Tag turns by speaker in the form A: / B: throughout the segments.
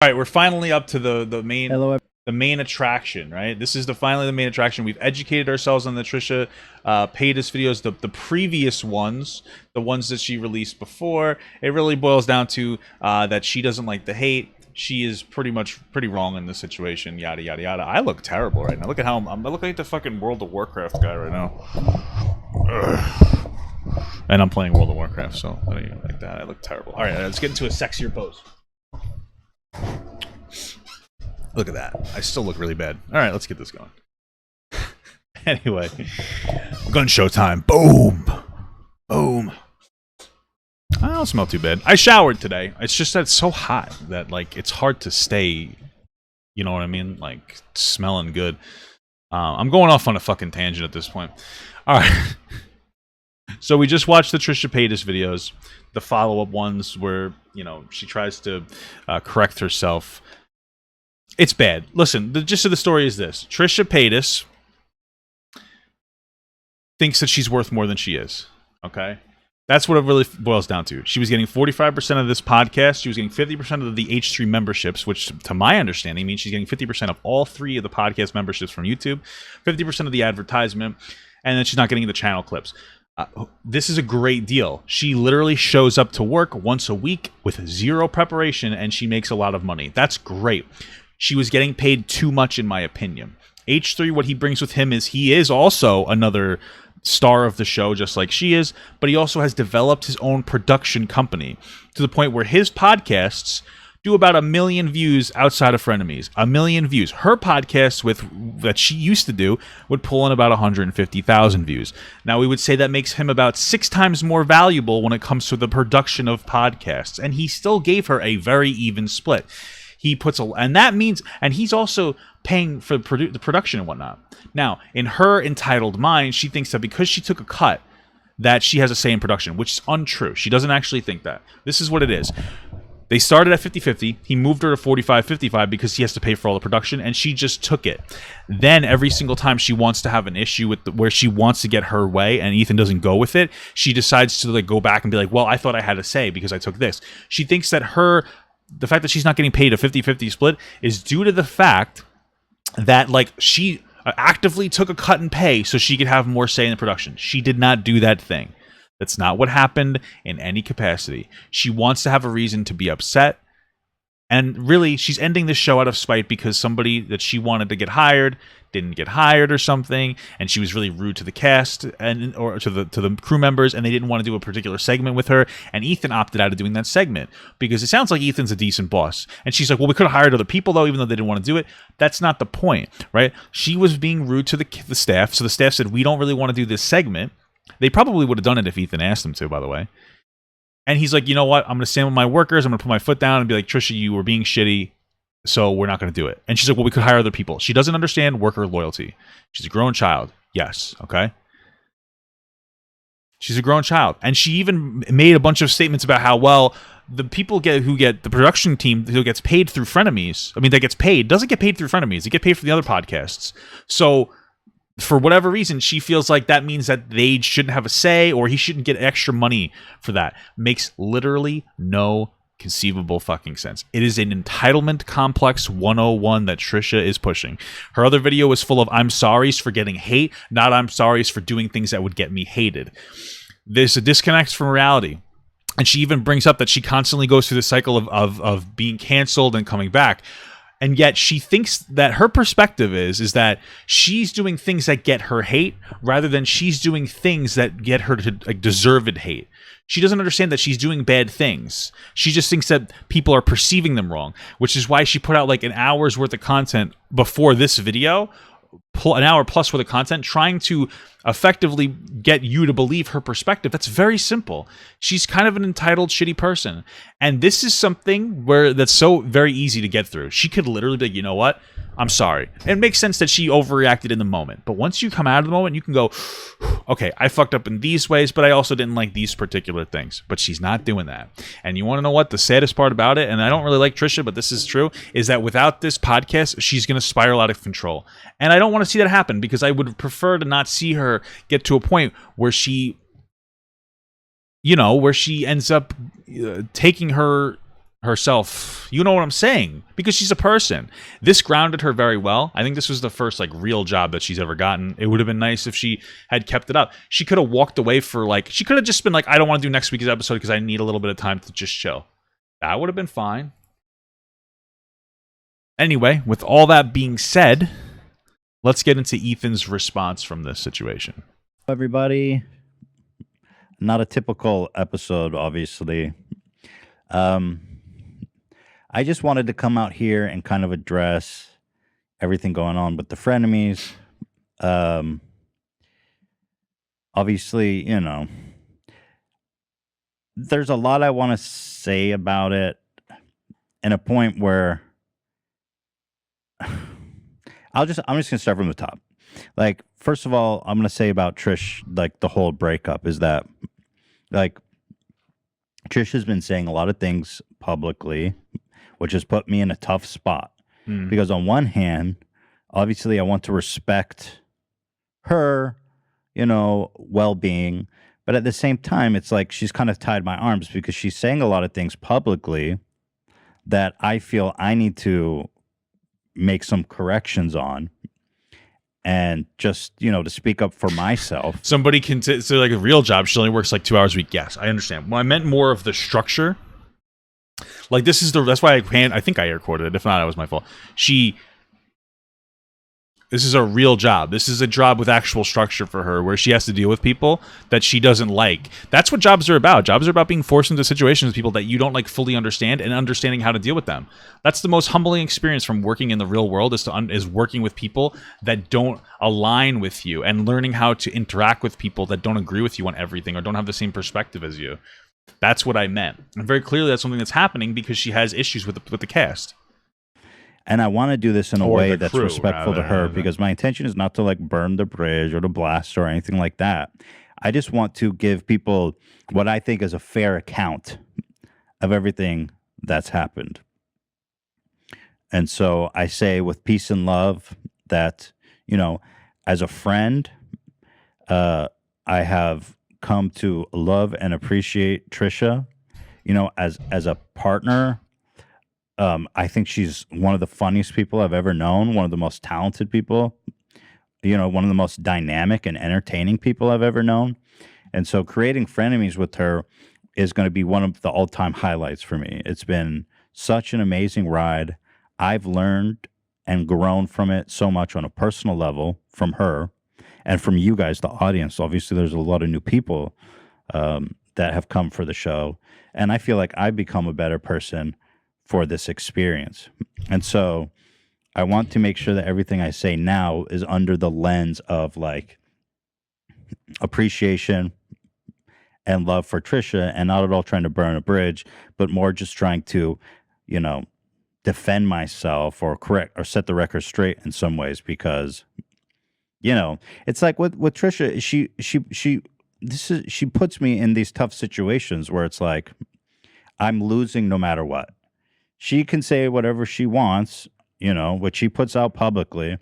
A: All right, we're finally up to the main
B: Hello.
A: the main attraction, right? This is finally the main attraction. We've educated ourselves on the Trisha Paytas videos, the previous ones, the ones that she released before. It really boils down to that she doesn't like the hate. She is pretty wrong in this situation. Yada yada yada. I look terrible right now. Look at how I look like the fucking World of Warcraft guy right now. Ugh. And I'm playing World of Warcraft, so I don't even like that. I look terrible. All right, let's get into a sexier pose. Look at that. I still look really bad. All right, let's get this going. Anyway, gun show time. Boom. Boom. I don't smell too bad. I showered today. It's just that it's so hot that, like, it's hard to stay, you know what I mean? Like, smelling good. I'm going off on a fucking tangent at this point. All right. So we just watched the Trisha Paytas videos, the follow-up ones where, you know, she tries to correct herself. It's bad. Listen, the gist of the story is this. Trisha Paytas thinks that she's worth more than she is. Okay? That's what it really boils down to. She was getting 45% of this podcast. She was getting 50% of the H3 memberships, which, to my understanding, means she's getting 50% of all 3 of the podcast memberships from YouTube, 50% of the advertisement, and then she's not getting the channel clips. This is a great deal. She literally shows up to work once a week with 0 preparation, and she makes a lot of money. That's great. She was getting paid too much, in my opinion. H3, what he brings with him is he is also another star of the show, just like she is, but he also has developed his own production company to the point where his podcasts do about 1 million views outside of Frenemies. 1 million views. Her podcasts that she used to do would pull in about 150,000 views. Now, we would say that makes him about 6 times more valuable when it comes to the production of podcasts, and he still gave her a very even split. He puts and that means, and he's also paying for the production and whatnot. Now, in her entitled mind, she thinks that because she took a cut, that she has a say in production, which is untrue. She doesn't actually think that. This is what it is. They started at 50-50. He moved her to 45-55 because he has to pay for all the production, and she just took it. Then every single time she wants to have an issue with where she wants to get her way and Ethan doesn't go with it, she decides to, like, go back and be like, well, I thought I had a say because I took this. She thinks that the fact that she's not getting paid a 50-50 split is due to the fact that, like, she actively took a cut in pay so she could have more say in the production. She did not do that thing. That's not what happened in any capacity. She wants to have a reason to be upset. And really, she's ending this show out of spite because somebody that she wanted to get hired didn't get hired or something, and she was really rude to the cast or to the crew members, and they didn't want to do a particular segment with her. And Ethan opted out of doing that segment because it sounds like Ethan's a decent boss. And she's like, well, we could have hired other people though, even though they didn't want to do it. That's not the point, right? She was being rude to the staff, so the staff said, we don't really want to do this segment. They probably would have done it if Ethan asked them to, by the way. And he's like, you know what? I'm going to stand with my workers. I'm going to put my foot down and be like, Trisha, you were being shitty, so we're not going to do it. And she's like, well, we could hire other people. She doesn't understand worker loyalty. She's a grown child. Yes, okay? She's a grown child. And she even made a bunch of statements about how, well, the people who get the production team who gets paid through Frenemies, I mean, that gets paid, doesn't get paid through Frenemies. They get paid for the other podcasts. So for whatever reason, she feels like that means that they shouldn't have a say or he shouldn't get extra money for that. Makes literally no conceivable fucking sense. It is an entitlement complex 101 that Trisha is pushing. Her other video was full of I'm sorries for getting hate, not I'm sorries for doing things that would get me hated. There's a disconnect from reality. And she even brings up that she constantly goes through the cycle of being canceled and coming back. And yet she thinks that her perspective is that she's doing things that get her hate rather than she's doing things that get her to, like, deserved hate. She doesn't understand that she's doing bad things. She just thinks that people are perceiving them wrong, which is why she put out like an hour's worth of content before this video, an hour plus worth of content, trying to effectively get you to believe her perspective. That's very simple. She's kind of an entitled, shitty person. And this is something that's so very easy to get through. She could literally be like, you know what? I'm sorry. And it makes sense that she overreacted in the moment. But once you come out of the moment, you can go, okay, I fucked up in these ways, but I also didn't like these particular things. But she's not doing that. And you want to know what the saddest part about it, and I don't really like Trisha, but this is true, is that without this podcast, she's going to spiral out of control. And I don't want to see that happen because I would prefer to not see her get to a point where she ends up taking her herself. You know what I'm saying? Because she's a person. This grounded her very well. I think this was the first like real job that she's ever gotten. It would have been nice if she had kept it up. She could have walked away for like, she could have just been like, I don't want to do next week's episode because I need a little bit of time to just chill. That would have been fine. Anyway, with all that being said, let's get into Ethan's response from this situation.
B: Everybody, not a typical episode, obviously. I just wanted to come out here and kind of address everything going on with the frenemies. Obviously, you know, there's a lot I want to say about it, and a point where I'm just gonna start from the top. Like, first of all, I'm gonna say about Trish, like the whole breakup is that, like, Trish has been saying a lot of things publicly, which has put me in a tough spot. Because on one hand, obviously I want to respect her, you know, well-being, but at the same time, it's like she's kind of tied my arms because she's saying a lot of things publicly that I feel I need to make some corrections on. And just, you know, to speak up for myself.
A: Somebody can say like a real job, she only works like 2 hours a week. Yes, I understand. Well, I meant more of the structure. Like that's why I think I air quoted it. If not, it was my fault. This is a real job. This is a job with actual structure for her where she has to deal with people that she doesn't like. That's what jobs are about. Jobs are about being forced into situations with people that you don't like fully understand and understanding how to deal with them. That's the most humbling experience from working in the real world is working with people that don't align with you and learning how to interact with people that don't agree with you on everything or don't have the same perspective as you. That's what I meant. And very clearly that's something that's happening because she has issues with the cast.
B: And I want to do this in a way that's respectful to her because my intention is not to like burn the bridge or to blast or anything like that. I just want to give people what I think is a fair account of everything that's happened. And so I say with peace and love that, you know, as a friend, I have come to love and appreciate Trisha, you know, as a partner. I think she's one of the funniest people I've ever known, one of the most talented people, you know, one of the most dynamic and entertaining people I've ever known. And so creating frenemies with her is going to be one of the all-time highlights for me. It's been such an amazing ride. I've learned and grown from it so much on a personal level from her and from you guys, the audience. Obviously, there's a lot of new people that have come for the show. And I feel like I've become a better person for this experience. And so I want to make sure that everything I say now is under the lens of like appreciation and love for Trisha and not at all trying to burn a bridge, but more just trying to, you know, defend myself or correct or set the record straight in some ways because, you know, it's like with Trisha, she puts me in these tough situations where it's like I'm losing no matter what. She can say whatever she wants, you know, which she puts out publicly.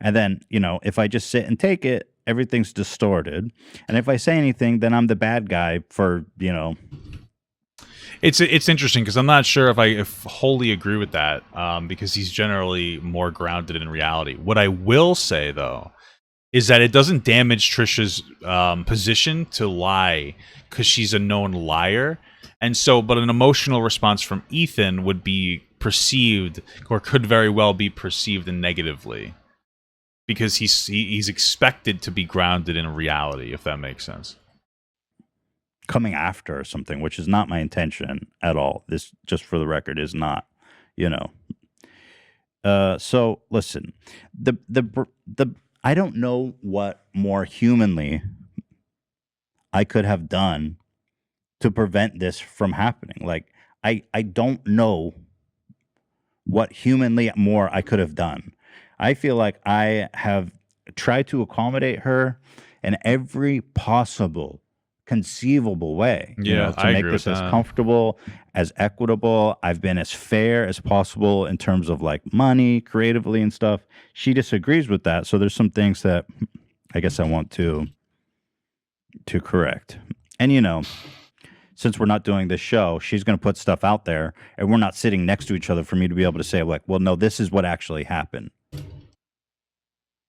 B: And then, you know, if I just sit and take it, everything's distorted. And if I say anything, then I'm the bad guy for, you know.
A: It's interesting because I'm not sure if I wholly agree with that because he's generally more grounded in reality. What I will say, though, is that it doesn't damage Trisha's position to lie because she's a known liar. And so, but an emotional response from Ethan would be perceived or could very well be perceived negatively because he's expected to be grounded in reality, if that makes sense.
B: Coming after or something, which is not my intention at all. This, just for the record, is not, you know. So listen, I don't know what more humanly I could have done to prevent this from happening. Like, I don't know what humanly more I could have done. I feel like I have tried to accommodate her in every possible, conceivable way.
A: Yeah,
B: you know, to make this as comfortable, as equitable. I've been as fair as possible in terms of like money, creatively and stuff. She disagrees with that. So there's some things that I guess I want to correct. And, you know, since we're not doing this show, she's going to put stuff out there, and we're not sitting next to each other for me to be able to say, like, well, no, this is what actually happened.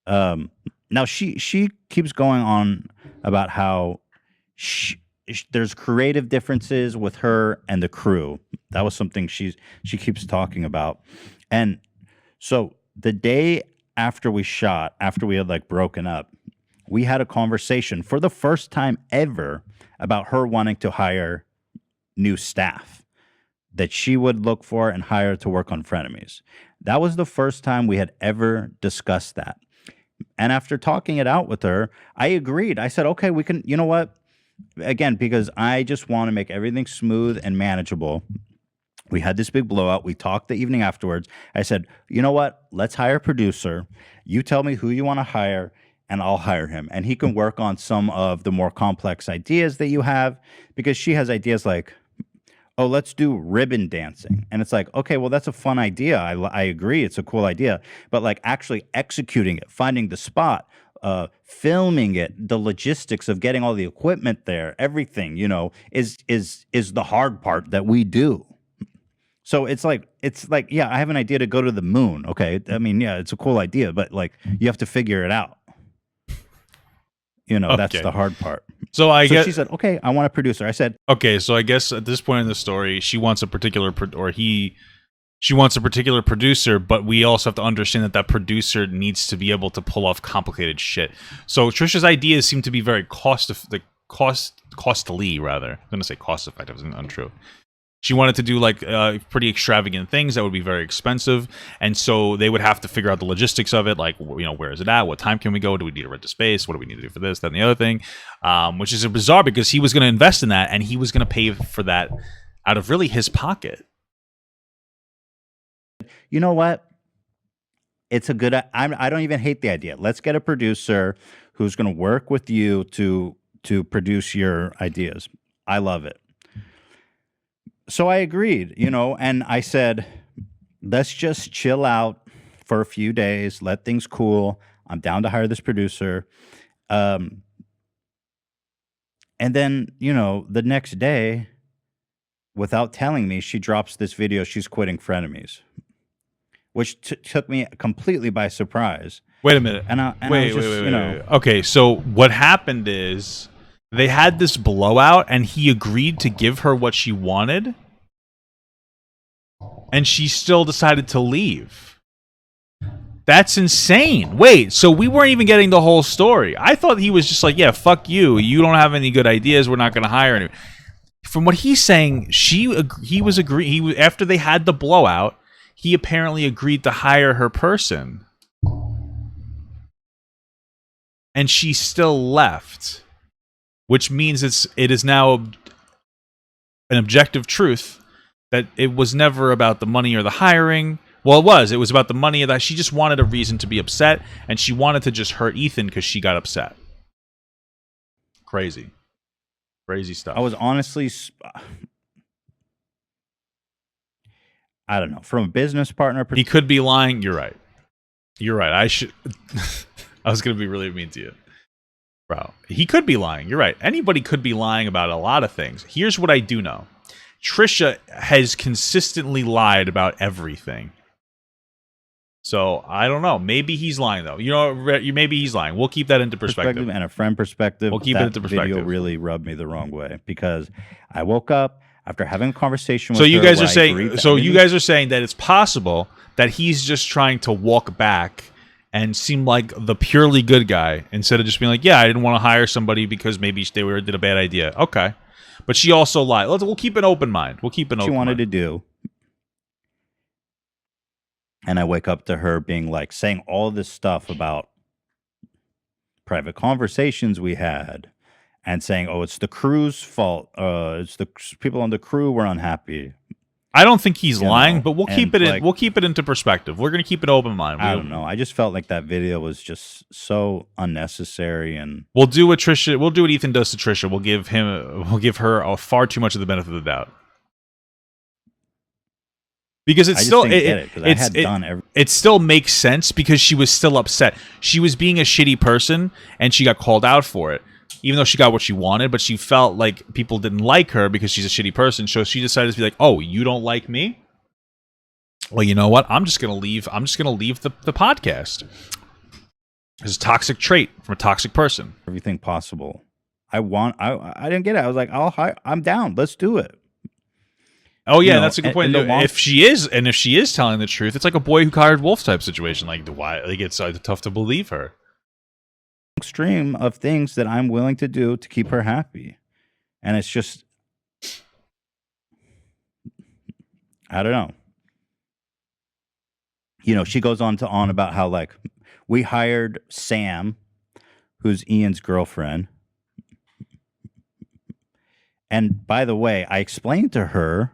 B: Now she keeps going on about how there's creative differences with her and the crew. That was something she keeps talking about. And so the day after we shot, after we had like broken up, we had a conversation for the first time ever about her wanting to hire new staff that she would look for and hire to work on Frenemies. That was the first time we had ever discussed that. And after talking it out with her, I agreed. I said, okay, we can, you know what? Again, because I just want to make everything smooth and manageable. We had this big blowout. We talked the evening afterwards. I said, you know what? Let's hire a producer. You tell me who you want to hire, and I'll hire him. And he can work on some of the more complex ideas that you have, because she has ideas like, oh, let's do ribbon dancing. And it's like, okay, well, that's a fun idea. I agree. It's a cool idea. But like actually executing it, finding the spot, filming it, the logistics of getting all the equipment there, everything, you know, is the hard part that we do. So it's like, yeah, I have an idea to go to the moon. Okay. I mean, yeah, it's a cool idea, but like you have to figure it out. You know, that's the hard part.
A: So I guess
B: she said, okay, I want a producer. I said,
A: okay, so I guess at this point in the story, she wants a particular she wants a particular producer, but we also have to understand that that producer needs to be able to pull off complicated shit. So Trisha's ideas seem to be very costly rather. I'm going to say cost effective, is untrue. She wanted to do like pretty extravagant things that would be very expensive, and so they would have to figure out the logistics of it, like, you know, where is it at? What time can we go? Do we need to rent the space? What do we need to do for this, that, and the other thing? Which is bizarre because he was going to invest in that, and he was going to pay for that out of really his pocket.
B: You know what? It's a good. I don't even hate the idea. Let's get a producer who's going to work with you to produce your ideas. I love it. So I agreed, you know, and I said, let's just chill out for a few days, let things cool. I'm down to hire this producer. And then, you know, the next day, without telling me, she drops this video. She's quitting Frenemies, which took me completely by surprise.
A: Wait a minute. Wait. Okay, so what happened is they had this blowout, and he agreed to give her what she wanted, and she still decided to leave. That's insane. Wait, so we weren't even getting the whole story. I thought he was just like, yeah, fuck you. You don't have any good ideas. We're not going to hire anyone. From what he's saying, after they had the blowout, he apparently agreed to hire her person. And she still left. Which means it is now an objective truth that it was never about the money or the hiring. Well, it was about the money. That she just wanted a reason to be upset, and she wanted to just hurt Ethan because she got upset. Crazy stuff.
B: I was honestly, I don't know, from a business partner.
A: He could be lying. You're right. I was going to be really mean to you. Bro, he could be lying. You're right. Anybody could be lying about a lot of things. Here's what I do know. Trisha has consistently lied about everything. So, I don't know. Maybe he's lying, though. You know, maybe he's lying. We'll keep that into perspective.
B: And a friend perspective.
A: We'll keep it into perspective.
B: Video really rubbed me the wrong way because I woke up after having a conversation with
A: her. So you guys are saying that it's possible that he's just trying to walk back and seem like the purely good guy instead of just being like, yeah, I didn't want to hire somebody because maybe they did a bad idea. Okay. But she also lied. We'll keep an open mind. She
B: wanted to do. And I wake up to her being like, saying all this stuff about private conversations we had and saying, oh, it's the crew's fault. It's the people on the crew were unhappy.
A: I don't think he's lying, but we'll keep it we'll keep it into perspective. We're going to keep an open mind.
B: I don't know. I just felt like that video was just so unnecessary, and
A: we'll do what Ethan does to Trisha. We'll give her far too much of the benefit of the doubt. Because it still makes sense because she was still upset. She was being a shitty person and she got called out for it. even though she got what she wanted, but she felt like people didn't like her because she's a shitty person. So she decided to be like, oh, you don't like me? Well, you know what? I'm just gonna leave the podcast. It's a toxic trait from a toxic person.
B: Everything possible. I didn't get it. I was like, I'm down. Let's do it.
A: Oh yeah, that's a good point. If she is telling the truth, it's like a boy who hired wolf type situation. Like why? Like it's tough to believe her.
B: Stream of things that I'm willing to do to keep her happy, and it's just, I don't know. You know, she goes on about how like we hired Sam, who's Ian's girlfriend. And by the way, I explained to her,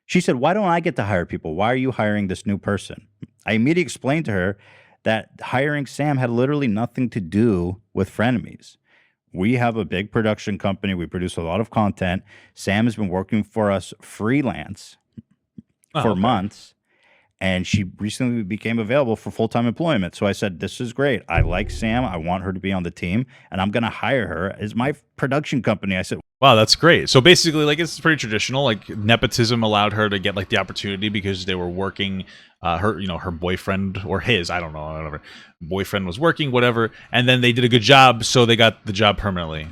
B: she said, why don't I get to hire people? Why are you hiring this new person? I immediately explained to her that hiring Sam had literally nothing to do with frenemies. We have a big production company. We produce a lot of content. Sam has been working for us freelance for months. And she recently became available for full-time employment. So I said, this is great. I like Sam. I want her to be on the team. And I'm going to hire her as my production company. I said,
A: wow, that's great. So basically, like, it's pretty traditional. Like, nepotism allowed her to get, like, the opportunity because they were working. Her boyfriend or his, I don't know, whatever. Boyfriend was working, whatever. And then they did a good job, so they got the job permanently.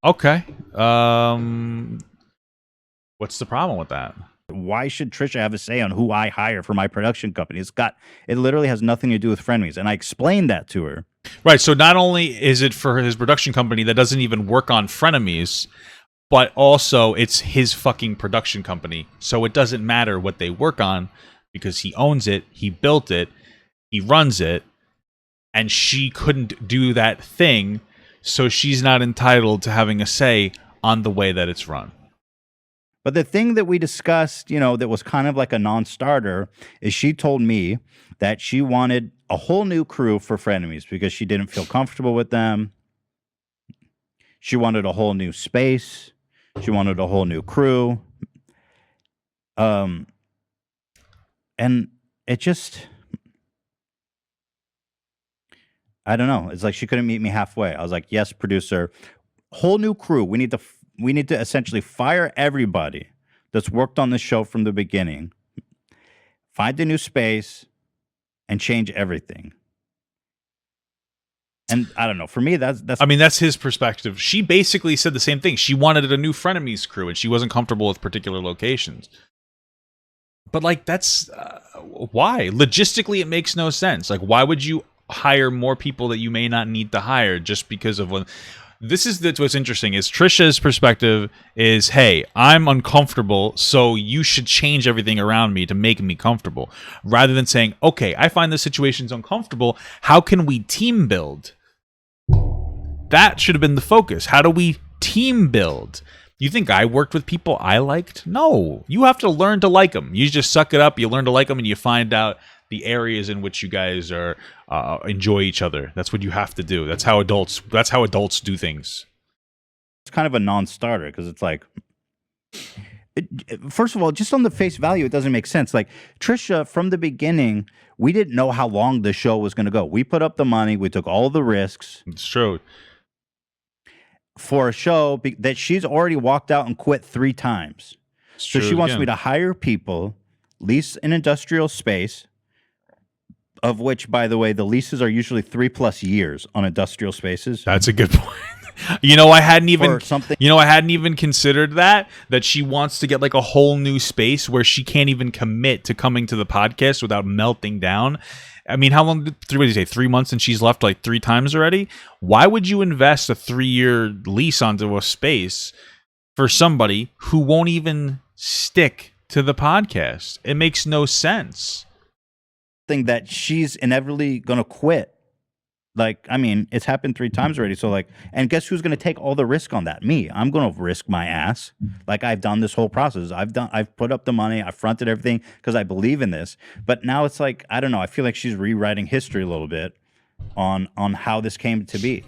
A: Okay. What's the problem with that?
B: Why should Trisha have a say on who I hire for my production company? It literally has nothing to do with frenemies. And I explained that to her.
A: Right. So not only is it for his production company that doesn't even work on frenemies, but also it's his fucking production company. So it doesn't matter what they work on because he owns it, he built it, he runs it, and she couldn't do that thing. So she's not entitled to having a say on the way that it's run.
B: But the thing that we discussed, that was kind of like a non-starter is she told me that she wanted a whole new crew for frenemies because she didn't feel comfortable with them. She wanted a whole new space. She wanted a whole new crew. And it just, I don't know. It's like she couldn't meet me halfway. I was like, yes, producer, whole new crew. We need to essentially fire everybody that's worked on the show from the beginning, find a new space, and change everything. And I don't know. For me, that's
A: his perspective. She basically said the same thing. She wanted a new frenemies crew, and she wasn't comfortable with particular locations. But like, that's why logistically it makes no sense. Like, why would you hire more people that you may not need to hire just because of one? This is what's interesting is Trisha's perspective is, hey, I'm uncomfortable, so you should change everything around me to make me comfortable. Rather than saying, okay, I find this situation's uncomfortable. How can we team build? That should have been the focus. How do we team build? You think I worked with people I liked? No. You have to learn to like them. You just suck it up, you learn to like them, and you find out the areas in which you guys are enjoy each other. That's what you have to do. That's how adults do things.
B: It's kind of a non-starter because it's like, first of all, just on the face value, it doesn't make sense. Like Trisha, from the beginning, we didn't know how long the show was going to go. We put up the money. We took all the risks.
A: It's true.
B: For a show that she's already walked out and quit 3 times. So she wants me to hire people, lease an industrial space, of which, by the way, the leases are usually 3+ years on industrial spaces.
A: That's a good point. I hadn't even considered that she wants to get like a whole new space where she can't even commit to coming to the podcast without melting down. I mean, how long did 3 months and she's left like 3 times already? Why would you invest a 3-year lease onto a space for somebody who won't even stick to the podcast? It makes no sense.
B: That she's inevitably going to quit. Like, I mean, it's happened 3 times already. So like, and guess who's going to take all the risk on that? Me. I'm going to risk my ass. Like I've done this whole process. I've put up the money. I fronted everything because I believe in this. But now it's like, I don't know. I feel like she's rewriting history a little bit on how this came to be.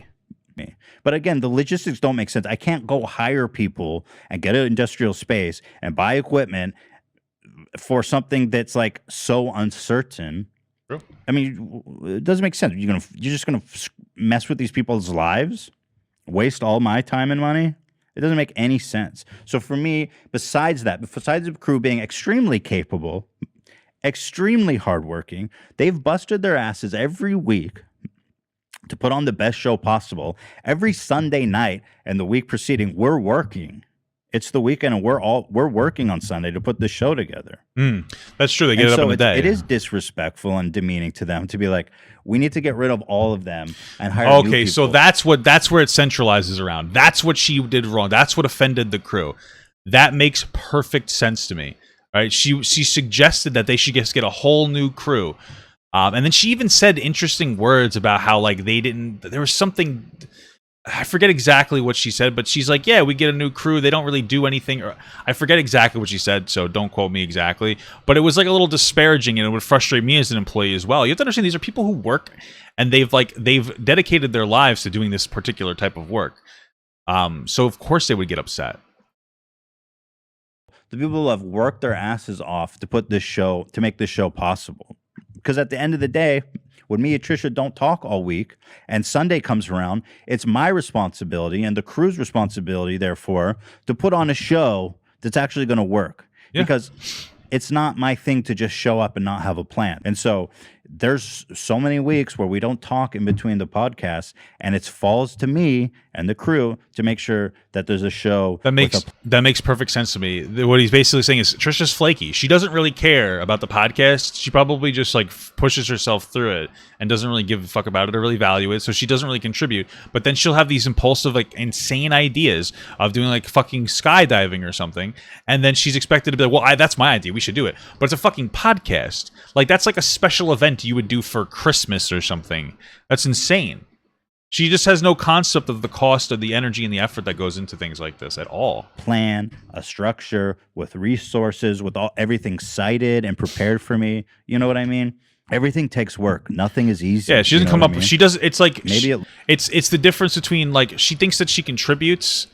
B: But again, the logistics don't make sense. I can't go hire people and get an industrial space and buy equipment for something that's like so uncertain.
A: True.
B: I mean, it doesn't make sense. You're just gonna mess with these people's lives waste all my time and money? It doesn't make any sense. So for me, besides the crew being extremely capable, extremely hardworking, they've busted their asses every week to put on the best show possible. Every Sunday night and the week preceding, we're working. It's the weekend, and we're working on Sunday to put the show together.
A: That's true. They get it up in the day.
B: It is disrespectful and demeaning to them to be like, we need to get rid of all of them and hire new people.
A: So that's where it centralizes around. That's what she did wrong. That's what offended the crew. That makes perfect sense to me. Right? She suggested that they should just get a whole new crew. And then she even said interesting words about how like there was something, I forget exactly what she said, but she's like, yeah, we get a new crew. They don't really do anything. Or I forget exactly what she said, so don't quote me exactly. But it was like a little disparaging, and it would frustrate me as an employee as well. You have to understand, these are people who work, and they've dedicated their lives to doing this particular type of work. So of course they would get upset.
B: The people who have worked their asses off to make this show possible. Because at the end of the day, when me and Trisha don't talk all week and Sunday comes around, it's my responsibility and the crew's responsibility, therefore, to put on a show that's actually going to work. Yeah. Because it's not my thing to just show up and not have a plan. And so there's so many weeks where we don't talk in between the podcasts, and it falls to me and the crew to make sure that there's a show.
A: That makes perfect sense to me. What he's basically saying is Trisha's flaky. She doesn't really care about the podcast. She probably just like pushes herself through it and doesn't really give a fuck about it or really value it. So she doesn't really contribute. But then she'll have these impulsive, like insane ideas of doing like fucking skydiving or something. And then she's expected to be like, well, that's my idea. We should do it. But it's a fucking podcast. Like that's like a special event you would do for Christmas or something. That's insane. She just has no concept of the cost of the energy and the effort that goes into things like this at all.
B: Plan, a structure with resources, with everything cited and prepared for me. You know what I mean? Everything takes work. Nothing is easy.
A: Yeah, she doesn't come up. She does. It's like it's the difference between like she thinks that she contributes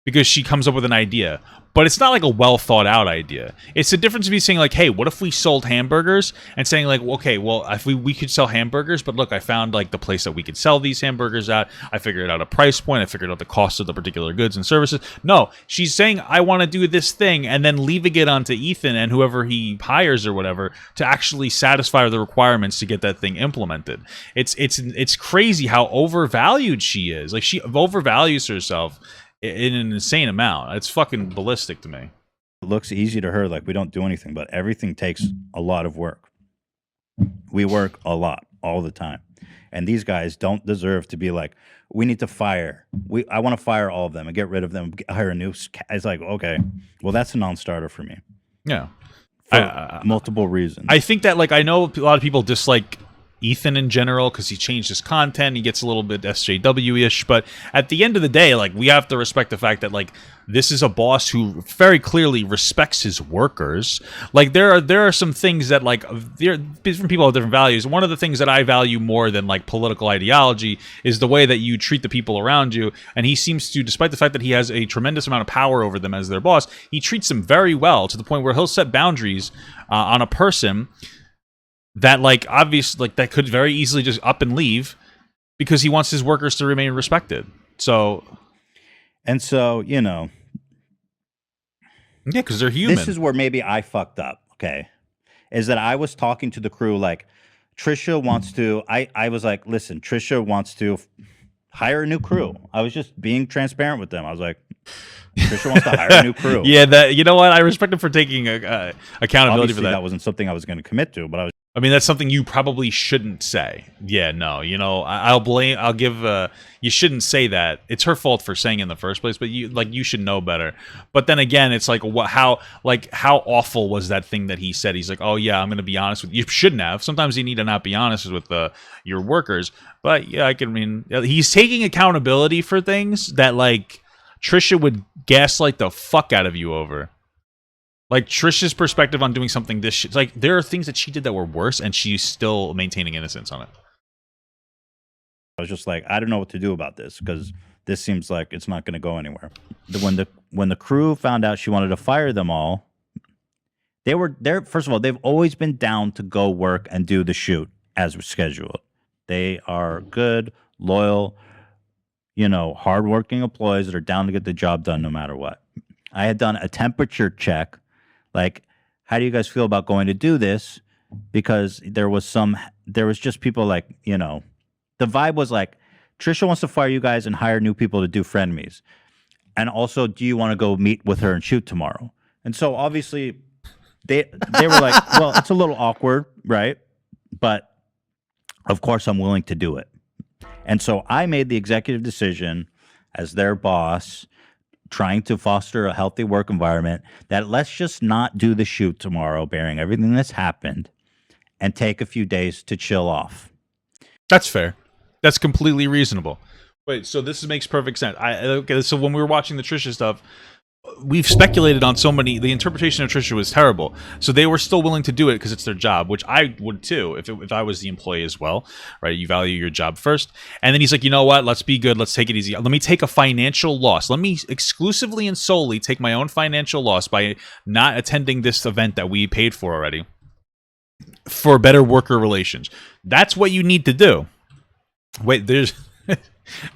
A: because she comes up with an idea, but it's not like a well thought out idea. It's the difference between saying like, hey, what if we sold hamburgers, and saying like, okay, well, if we could sell hamburgers, but look, I found like the place that we could sell these hamburgers at. I figured out a price point. I figured out the cost of the particular goods and services. No, she's saying I want to do this thing, and then leaving it onto Ethan and whoever he hires or whatever to actually satisfy the requirements to get that thing implemented. It's crazy how overvalued she is. Like she overvalues herself in an insane amount. It's fucking ballistic to me.
B: It looks easy to her, like we don't do anything, but everything takes a lot of work. We work a lot all the time, and these guys don't deserve to be like, we need to fire. I want to fire all of them and get rid of them, hire a new. It's like, okay, well, that's a non-starter for me.
A: Yeah,
B: for multiple reasons.
A: I think that like I know a lot of people dislike Ethan in general because he changed his content. He gets a little bit SJW-ish, but at the end of the day, like we have to respect the fact that like this is a boss who very clearly respects his workers. Like there are some things that like different people have different values. One of the things that I value more than like political ideology is the way that you treat the people around you. And he seems to, despite the fact that he has a tremendous amount of power over them as their boss, he treats them very well to the point where he'll set boundaries on a person that like obviously like that could very easily just up and leave because he wants his workers to remain respected. So
B: you know,
A: yeah, because they're human.
B: This is where maybe I fucked up. Okay, is that I was talking to the crew like Trisha wants to. I was like, listen, Trisha wants to hire a new crew. I was just being transparent with them. I was like, Trisha wants to hire a new crew.
A: Yeah, that, you know what? I respect him for taking accountability
B: Obviously,
A: for that.
B: That wasn't something I was going to commit to, but
A: I mean, that's something you probably shouldn't say. Yeah, no, you know, you shouldn't say that. It's her fault for saying it in the first place, but you should know better. But then again, it's like, how awful was that thing that he said? He's like, oh yeah, I'm going to be honest with you. You shouldn't have. Sometimes you need to not be honest with your workers. But yeah, he's taking accountability for things that like Trisha would gaslight the fuck out of you over. Like Trisha's perspective on doing something like there are things that she did that were worse, and she's still maintaining innocence on it.
B: I was just like, I don't know what to do about this because this seems like it's not going to go anywhere. When the crew found out she wanted to fire them all, they were there. First of all, they've always been down to go work and do the shoot as scheduled. They are good, loyal, hardworking employees that are down to get the job done no matter what. I had done a temperature check, like, how do you guys feel about going to do this? Because there was just people like, the vibe was like, Trisha wants to fire you guys and hire new people to do frenemies. And also, do you want to go meet with her and shoot tomorrow? And so obviously they were like, well, it's a little awkward, right? But of course I'm willing to do it. And so I made the executive decision as their boss, trying to foster a healthy work environment, that let's just not do the shoot tomorrow, bearing everything that's happened, and take a few days to chill off.
A: That's fair. That's completely reasonable. Wait, so this makes perfect sense. Okay, so when we were watching the Trisha stuff, we've speculated on so many. The interpretation of Trisha was terrible, so they were still willing to do it because it's their job, which I would too if I was the employee as well. Right? You value your job first, and then he's like, you know what? Let's be good. Let's take it easy. Let me take a financial loss. Let me exclusively and solely take my own financial loss by not attending this event that we paid for already, for better worker relations. That's what you need to do. Wait, there's.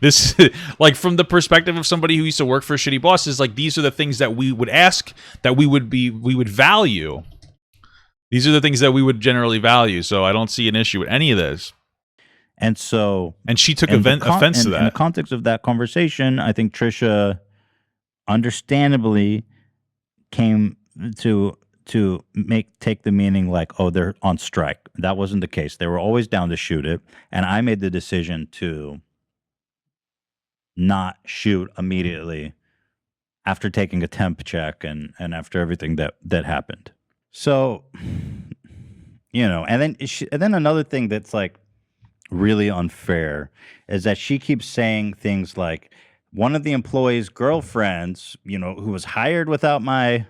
A: This, like, from the perspective of somebody who used to work for shitty bosses, like, these are the things that we would ask, that we would value. These are the things that we would generally value. So I don't see an issue with any of this.
B: And so,
A: and she took offense to that.
B: In the context of that conversation, I think Trisha understandably came to take the meaning like, oh, they're on strike. That wasn't the case. They were always down to shoot it. And I made the decision to not shoot immediately after taking a temp check and after everything that happened. So, and then another thing that's like really unfair is that she keeps saying things like, one of the employees' girlfriends, who was hired without my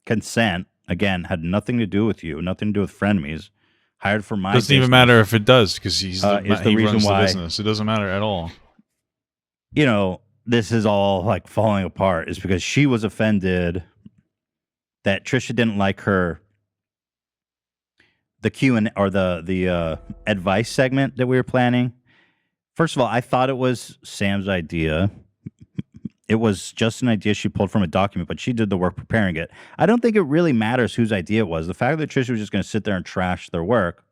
B: consent, again, had nothing to do with you, nothing to do with frenemies, hired for my
A: doesn't
B: business.
A: Even matter if it does, because he
B: reason
A: runs
B: why
A: the business. It doesn't matter at all.
B: This is all like falling apart is because she was offended that Trisha didn't like the Q&A or the advice segment that we were planning. First of all, I thought it was Sam's idea. It was just an idea she pulled from a document, but she did the work preparing it. I don't think it really matters whose idea it was. The fact that Trisha was just going to sit there and trash their work,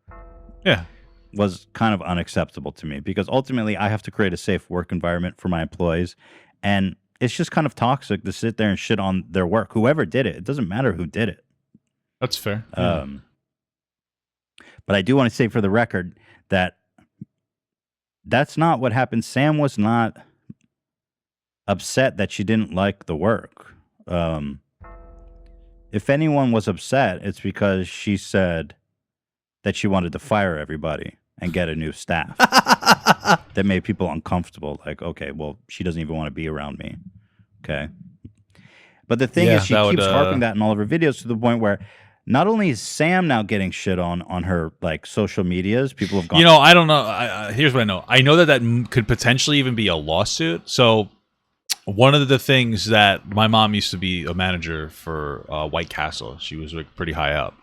B: was kind of unacceptable to me, because ultimately I have to create a safe work environment for my employees, and it's just kind of toxic to sit there and shit on their work. Whoever did it, it doesn't matter who did it.
A: That's fair.
B: But I do want to say for the record that that's not what happened. Sam was not upset that she didn't like the work. If anyone was upset, it's because she said that she wanted to fire everybody and get a new staff. That made people uncomfortable. Like, okay, well, she doesn't even want to be around me. Okay. But the thing is, she keeps harping that in all of her videos, to the point where not only is Sam now getting shit on her like social medias, people have gone.
A: I don't know. Here's what I know. I know that could potentially even be a lawsuit. So one of the things that my mom used to be a manager for White Castle. She was like pretty high up.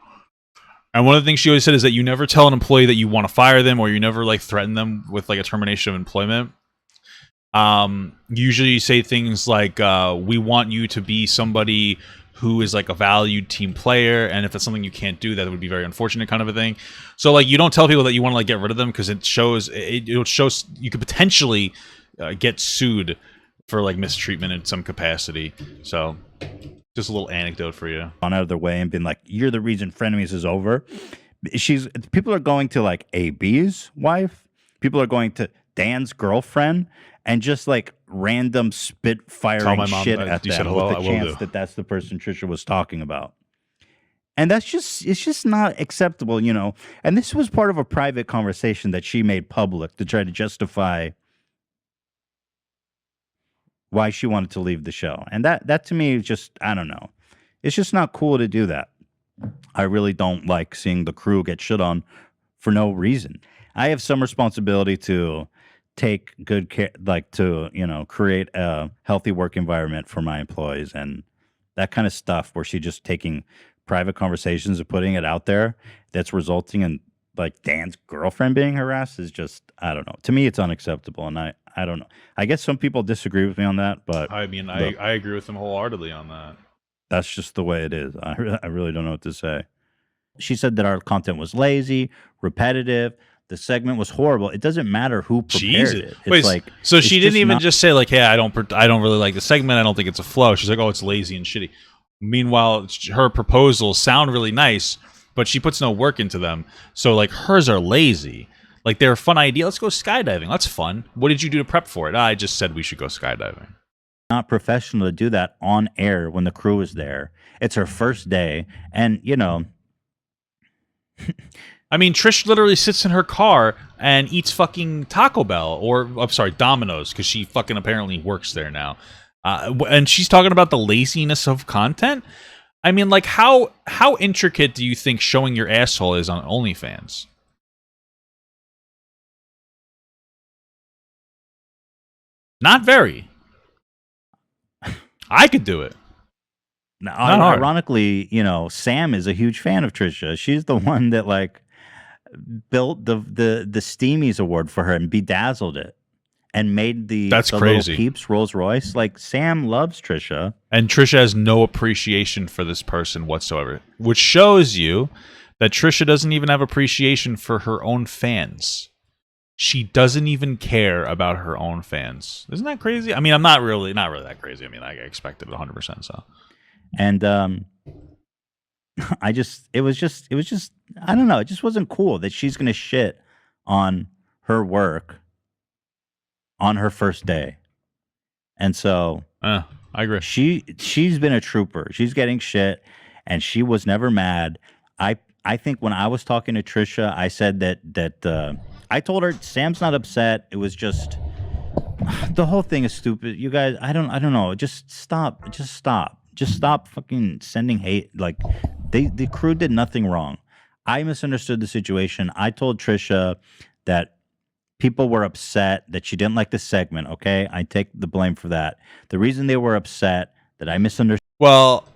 A: And one of the things she always said is that you never tell an employee that you want to fire them, or you never like threaten them with like a termination of employment. Usually you say things like, we want you to be somebody who is like a valued team player, and if that's something you can't do, that would be very unfortunate, kind of a thing. So like, you don't tell people that you want to like get rid of them, because it shows you could potentially get sued for like mistreatment in some capacity. So just a little anecdote for you.
B: On out of their way and been like, you're the reason frenemies is over. People are going to like AB's wife. People are going to Dan's girlfriend and just like random spit firing shit at them with the chance that that's the person Trisha was talking about. And it's just not acceptable, And this was part of a private conversation that she made public to try to justify why she wanted to leave the show. And that to me is just, I don't know. It's just not cool to do that. I really don't like seeing the crew get shit on for no reason. I have some responsibility to take good care, like to, create a healthy work environment for my employees, and that kind of stuff where she's just taking private conversations and putting it out there, that's resulting in like Dan's girlfriend being harassed is just, I don't know. To me, it's unacceptable, and I don't know. I guess some people disagree with me on that, but
A: I mean, I agree with them wholeheartedly on that.
B: That's just the way it is. I really don't know what to say. She said that our content was lazy, repetitive. The segment was horrible. It doesn't matter who prepared it. It's
A: Wait,
B: like
A: so she didn't even just say like, "Hey, I don't really like the segment. I don't think it's a flow." She's like, "Oh, it's lazy and shitty." Meanwhile, her proposals sound really nice, but she puts no work into them. So like hers are lazy. Like they're a fun idea. Let's go skydiving. That's fun. What did you do to prep for it? I just said we should go skydiving.
B: Not professional to do that on air when the crew is there. It's her first day, and you know.
A: I mean, Trish literally sits in her car and eats fucking Taco Bell, or I'm sorry, Domino's, because she fucking apparently works there now. And she's talking about the laziness of content. I mean, like, how intricate do you think showing your asshole is on OnlyFans? Not very. I could do it.
B: Now, ironically, you know, Sam is a huge fan of Trisha. She's the one that like built the Steamies award for her and bedazzled it and made the
A: crazy
B: little Peeps Rolls Royce. Like Sam loves Trisha,
A: and Trisha has no appreciation for this person whatsoever, which shows you that Trisha doesn't even have appreciation for her own fans. She doesn't even care about her own fans. Isn't that crazy? I mean, I'm not really that crazy. I mean, I expected it 100%. So,
B: and it was just I don't know. It just wasn't cool that she's gonna shit on her work on her first day, and so
A: I agree.
B: She's been a trooper. She's getting shit, and she was never mad. I think when I was talking to Trisha, I said that I told her Sam's not upset. It was just the whole thing is stupid. You guys, I don't know. Just stop. Just stop fucking sending hate. Like the crew did nothing wrong. I misunderstood the situation. I told Trisha that people were upset that she didn't like the segment. Okay, I take the blame for that. The reason they were upset that I misunderstood.
A: Well,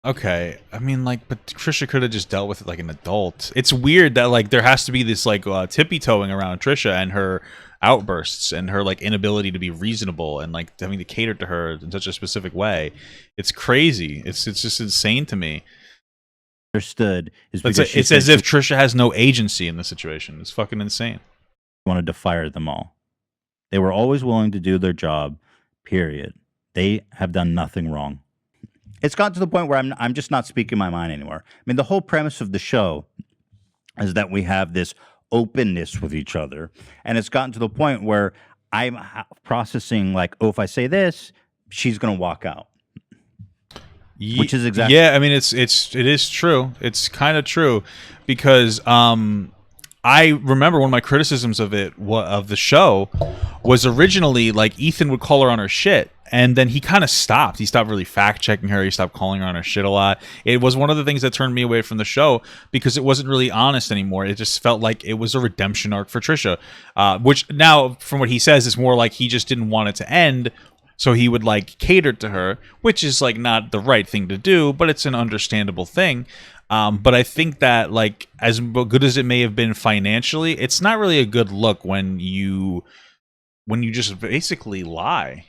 A: okay. I mean, like, but Trisha could have just dealt with it like an adult. It's weird that like there has to be this like tippy-toeing around Trisha and her outbursts and her like inability to be reasonable and like having to cater to her in such a specific way. It's crazy. It's just insane to me.
B: Understood is
A: it's as if Trisha has no agency in the situation. It's fucking insane.
B: Wanted to fire them all. They were always willing to do their job. Period. They have done nothing wrong. It's gotten to the point where I'm just not speaking my mind anymore. I mean, the whole premise of the show is that we have this openness with each other, and it's gotten to the point where I'm processing like, oh, if I say this, she's gonna walk out. Which is exactly
A: I mean, it is true. It's kind of true because I remember one of my criticisms of the show was originally like Ethan would call her on her shit, and then he kind of stopped. He stopped really fact checking her. He stopped calling her on her shit a lot. It was one of the things that turned me away from the show because it wasn't really honest anymore. It just felt like it was a redemption arc for Trisha, which now, from what he says, is more like he just didn't want it to end. So he would like cater to her, which is like not the right thing to do, but it's an understandable thing. But I think that like as good as it may have been financially, it's not really a good look when you just basically lie.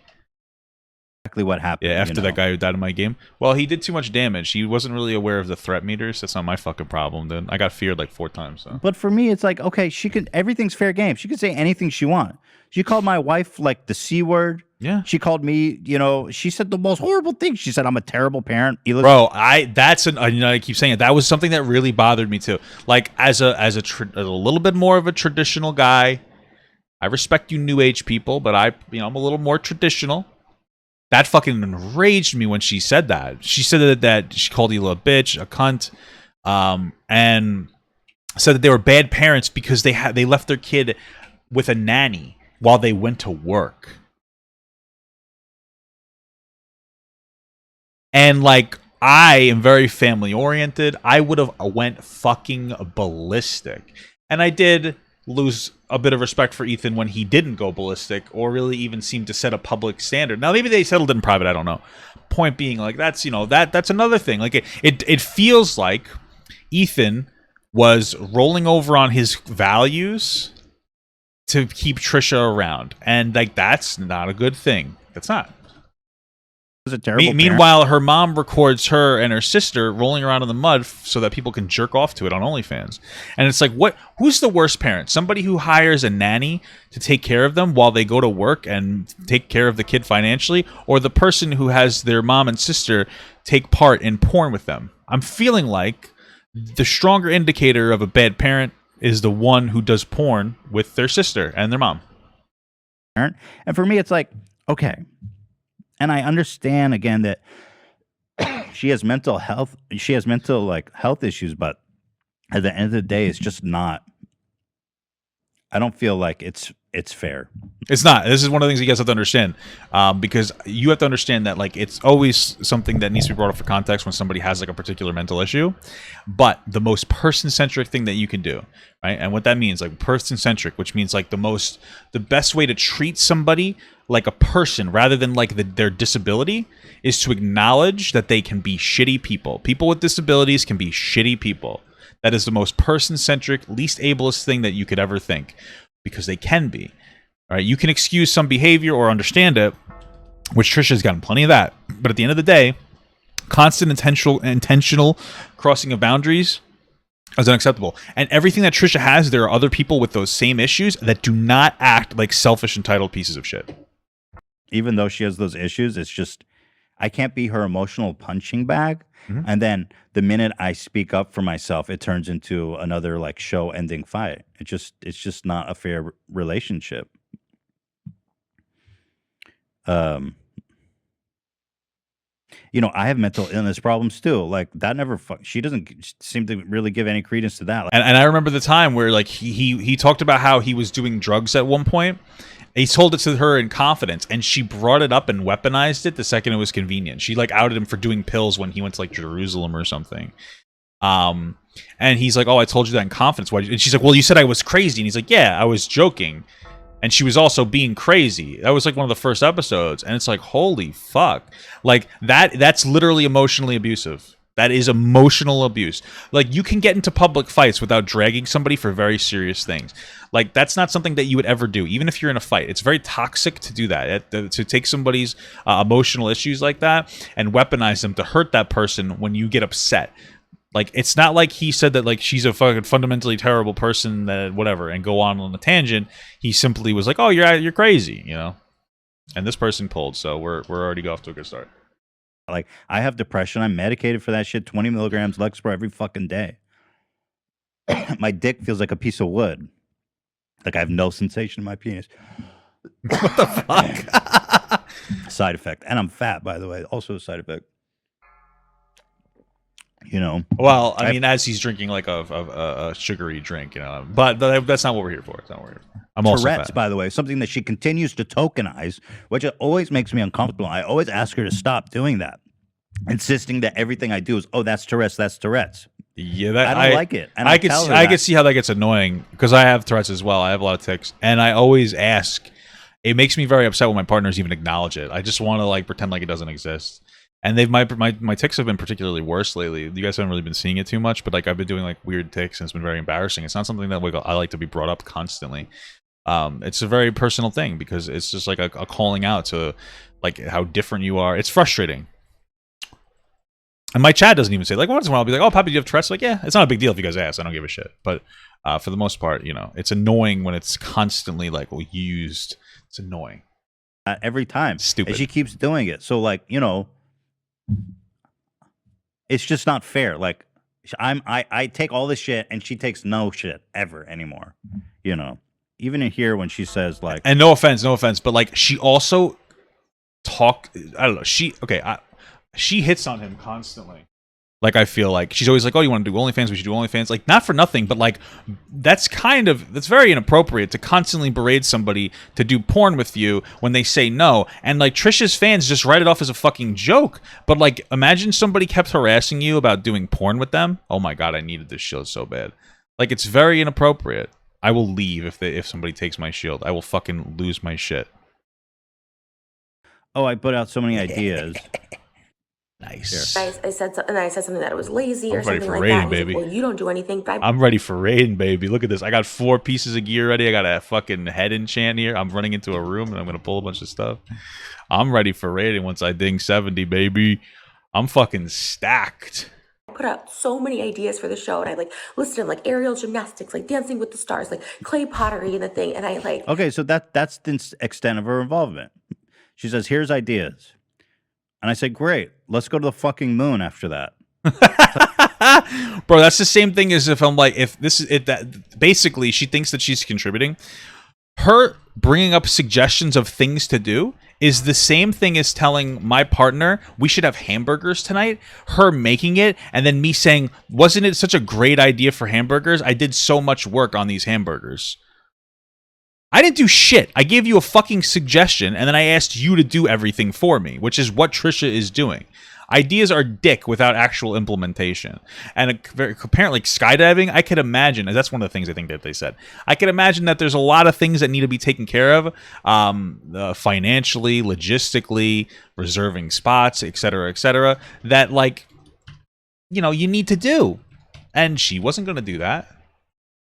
B: Exactly what happened.
A: Yeah, after that guy who died in my game. Well, he did too much damage. He wasn't really aware of the threat meters. That's not my fucking problem. Then I got feared like 4 times. So.
B: But for me, it's like, okay, everything's fair game. She could say anything she wants. She called my wife like the C word.
A: Yeah.
B: She called me, she said the most horrible things. She said, I'm a terrible parent.
A: Bro, I keep saying it. That was something that really bothered me too. Like as a little bit more of a traditional guy, I respect you new age people, but I'm a little more traditional. That fucking enraged me when she said that. She said that she called you a bitch, a cunt, and said that they were bad parents because they left their kid with a nanny while they went to work. And like, I am very family oriented. I would have went fucking ballistic. And I did lose a bit of respect for Ethan when he didn't go ballistic or really even seem to set a public standard. Now maybe they settled in private, I don't know. Point being, like, that's that's another thing. Like it feels like Ethan was rolling over on his values to keep Trisha around, and like that's not a good thing. That's not.
B: A terrible
A: meanwhile, her mom records her and her sister rolling around in the mud so that people can jerk off to it on OnlyFans. And it's like, what? Who's the worst parent? Somebody who hires a nanny to take care of them while they go to work and take care of the kid financially, or the person who has their mom and sister take part in porn with them? I'm feeling like the stronger indicator of a bad parent is the one who does porn with their sister and their mom.
B: And for me, it's like, okay. And I understand again that she has mental health. She has mental like health issues, but at the end of the day, it's just not. I don't feel like it's fair.
A: It's not. This is one of the things you guys have to understand, because you have to understand that like it's always something that needs to be brought up for context when somebody has like a particular mental issue. But the most person-centric thing that you can do, right? And what that means, like person-centric, which means like the best way to treat somebody like a person rather than like their disability, is to acknowledge that they can be shitty people. People with disabilities can be shitty people. That is the most person-centric, least ableist thing that you could ever think, because they can be. All right, you can excuse some behavior or understand it, which Trisha's gotten plenty of that. But at the end of the day, constant intentional crossing of boundaries is unacceptable. And everything that Trisha has, there are other people with those same issues that do not act like selfish, entitled pieces of shit.
B: Even though she has those issues, it's just, I can't be her emotional punching bag. Mm-hmm. And then the minute I speak up for myself, it turns into another like show-ending fight. It's just not a fair relationship. You know, I have mental illness problems too. Like that never. She doesn't seem to really give any credence to that.
A: And I remember the time where like he talked about how he was doing drugs at one point. He told it to her in confidence, and she brought it up and weaponized it the second it was convenient. She like outed him for doing pills when he went to like Jerusalem or something. And he's like, "Oh, I told you that in confidence." Why? And she's like, "Well, you said I was crazy." And he's like, "Yeah, I was joking." And she was also being crazy. That was like one of the first episodes, and it's like, holy fuck, like that's literally emotionally abusive. That is emotional abuse. Like, you can get into public fights without dragging somebody for very serious things. Like, that's not something that you would ever do, even if you're in a fight. It's very toxic to do that, to take somebody's emotional issues like that and weaponize them to hurt that person when you get upset. Like, it's not like he said that, like, she's a fucking fundamentally terrible person, that whatever, and go on a tangent. He simply was like, oh, you're crazy, you know? And this person pulled, so we're already off to a good start.
B: Like, I have depression. I'm medicated for that shit. 20 milligrams Lexapro every fucking day. My dick feels like a piece of wood. Like, I have no sensation in my penis.
A: What the fuck?
B: Side effect. And I'm fat, by the way. Also a side effect. You know.
A: Well, I mean, as he's drinking like a sugary drink, you know. But that's not what we're here for. It's not what we're here for. I'm also
B: Tourette's,
A: fat.
B: by the way, something that she continues to tokenize, which always makes me uncomfortable. I always ask her to stop doing that, insisting that everything I do is, oh, that's Tourette's, that's Tourette's.
A: Yeah, that,
B: I don't like it. And
A: I can see how that gets annoying, because I have Tourette's as well. I have a lot of tics, and I always ask. It makes me very upset when my partners even acknowledge it. I just want to like pretend like it doesn't exist. And my tics have been particularly worse lately. You guys haven't really been seeing it too much, but like I've been doing like weird tics, and it's been very embarrassing. It's not something that I like to be brought up constantly. It's a very personal thing, because it's just like a calling out to like how different you are. It's frustrating. And my chat doesn't even say, like, once in a while I'll be like, oh, Papi, do you have Tourette's? Like, yeah, it's not a big deal if you guys ask. I don't give a shit. But for the most part, you know, it's annoying when it's constantly like used. It's annoying.
B: Every time.
A: Stupid.
B: And she keeps doing it. So like, you know, it's just not fair. Like, I take all this shit, and she takes no shit ever anymore. You know, even in here when she says like,
A: and no offense, but like she also I don't know. She hits on him constantly. Like, I feel like she's always like, oh, you want to do OnlyFans? We should do OnlyFans. Like, not for nothing, but like that's very inappropriate to constantly berate somebody to do porn with you when they say no. And like Trisha's fans just write it off as a fucking joke. But like, imagine somebody kept harassing you about doing porn with them. Oh my god, I needed this shield so bad. Like, it's very inappropriate. I will leave if somebody takes my shield. I will fucking lose my shit.
B: Oh, I put out so many ideas.
A: Nice.
C: I said something, and I said something that it was lazy or something like
A: raiding,
C: that.
A: baby.
C: Like, well, you don't do anything. But
A: I'm ready for raiding, baby. Look at this. I got 4 pieces of gear ready. I got a fucking head enchant here. I'm running into a room, and I'm gonna pull a bunch of stuff. I'm ready for raiding once I ding 70, baby. I'm fucking stacked.
C: I put out so many ideas for the show, and I like listed them, like aerial gymnastics, like Dancing with the Stars, like clay pottery and the thing. And I like,
B: okay, so that's the extent of her involvement. She says, "Here's ideas," and I said, "Great, let's go to the fucking moon after that."
A: Bro, that's the same thing as if I'm like, if this is it, that basically she thinks that she's contributing. Her bringing up suggestions of things to do is the same thing as telling my partner we should have hamburgers tonight, her making it, and then me saying, wasn't it such a great idea for hamburgers? I did so much work on these hamburgers. I didn't do shit. I gave you a fucking suggestion, and then I asked you to do everything for me, which is what Trisha is doing. Ideas are dick without actual implementation. And apparently skydiving, I could imagine, that's one of the things I think that they said. I could imagine that there's a lot of things that need to be taken care of, financially, logistically, reserving spots, etc., that, like, you know, you need to do. And she wasn't going to do that.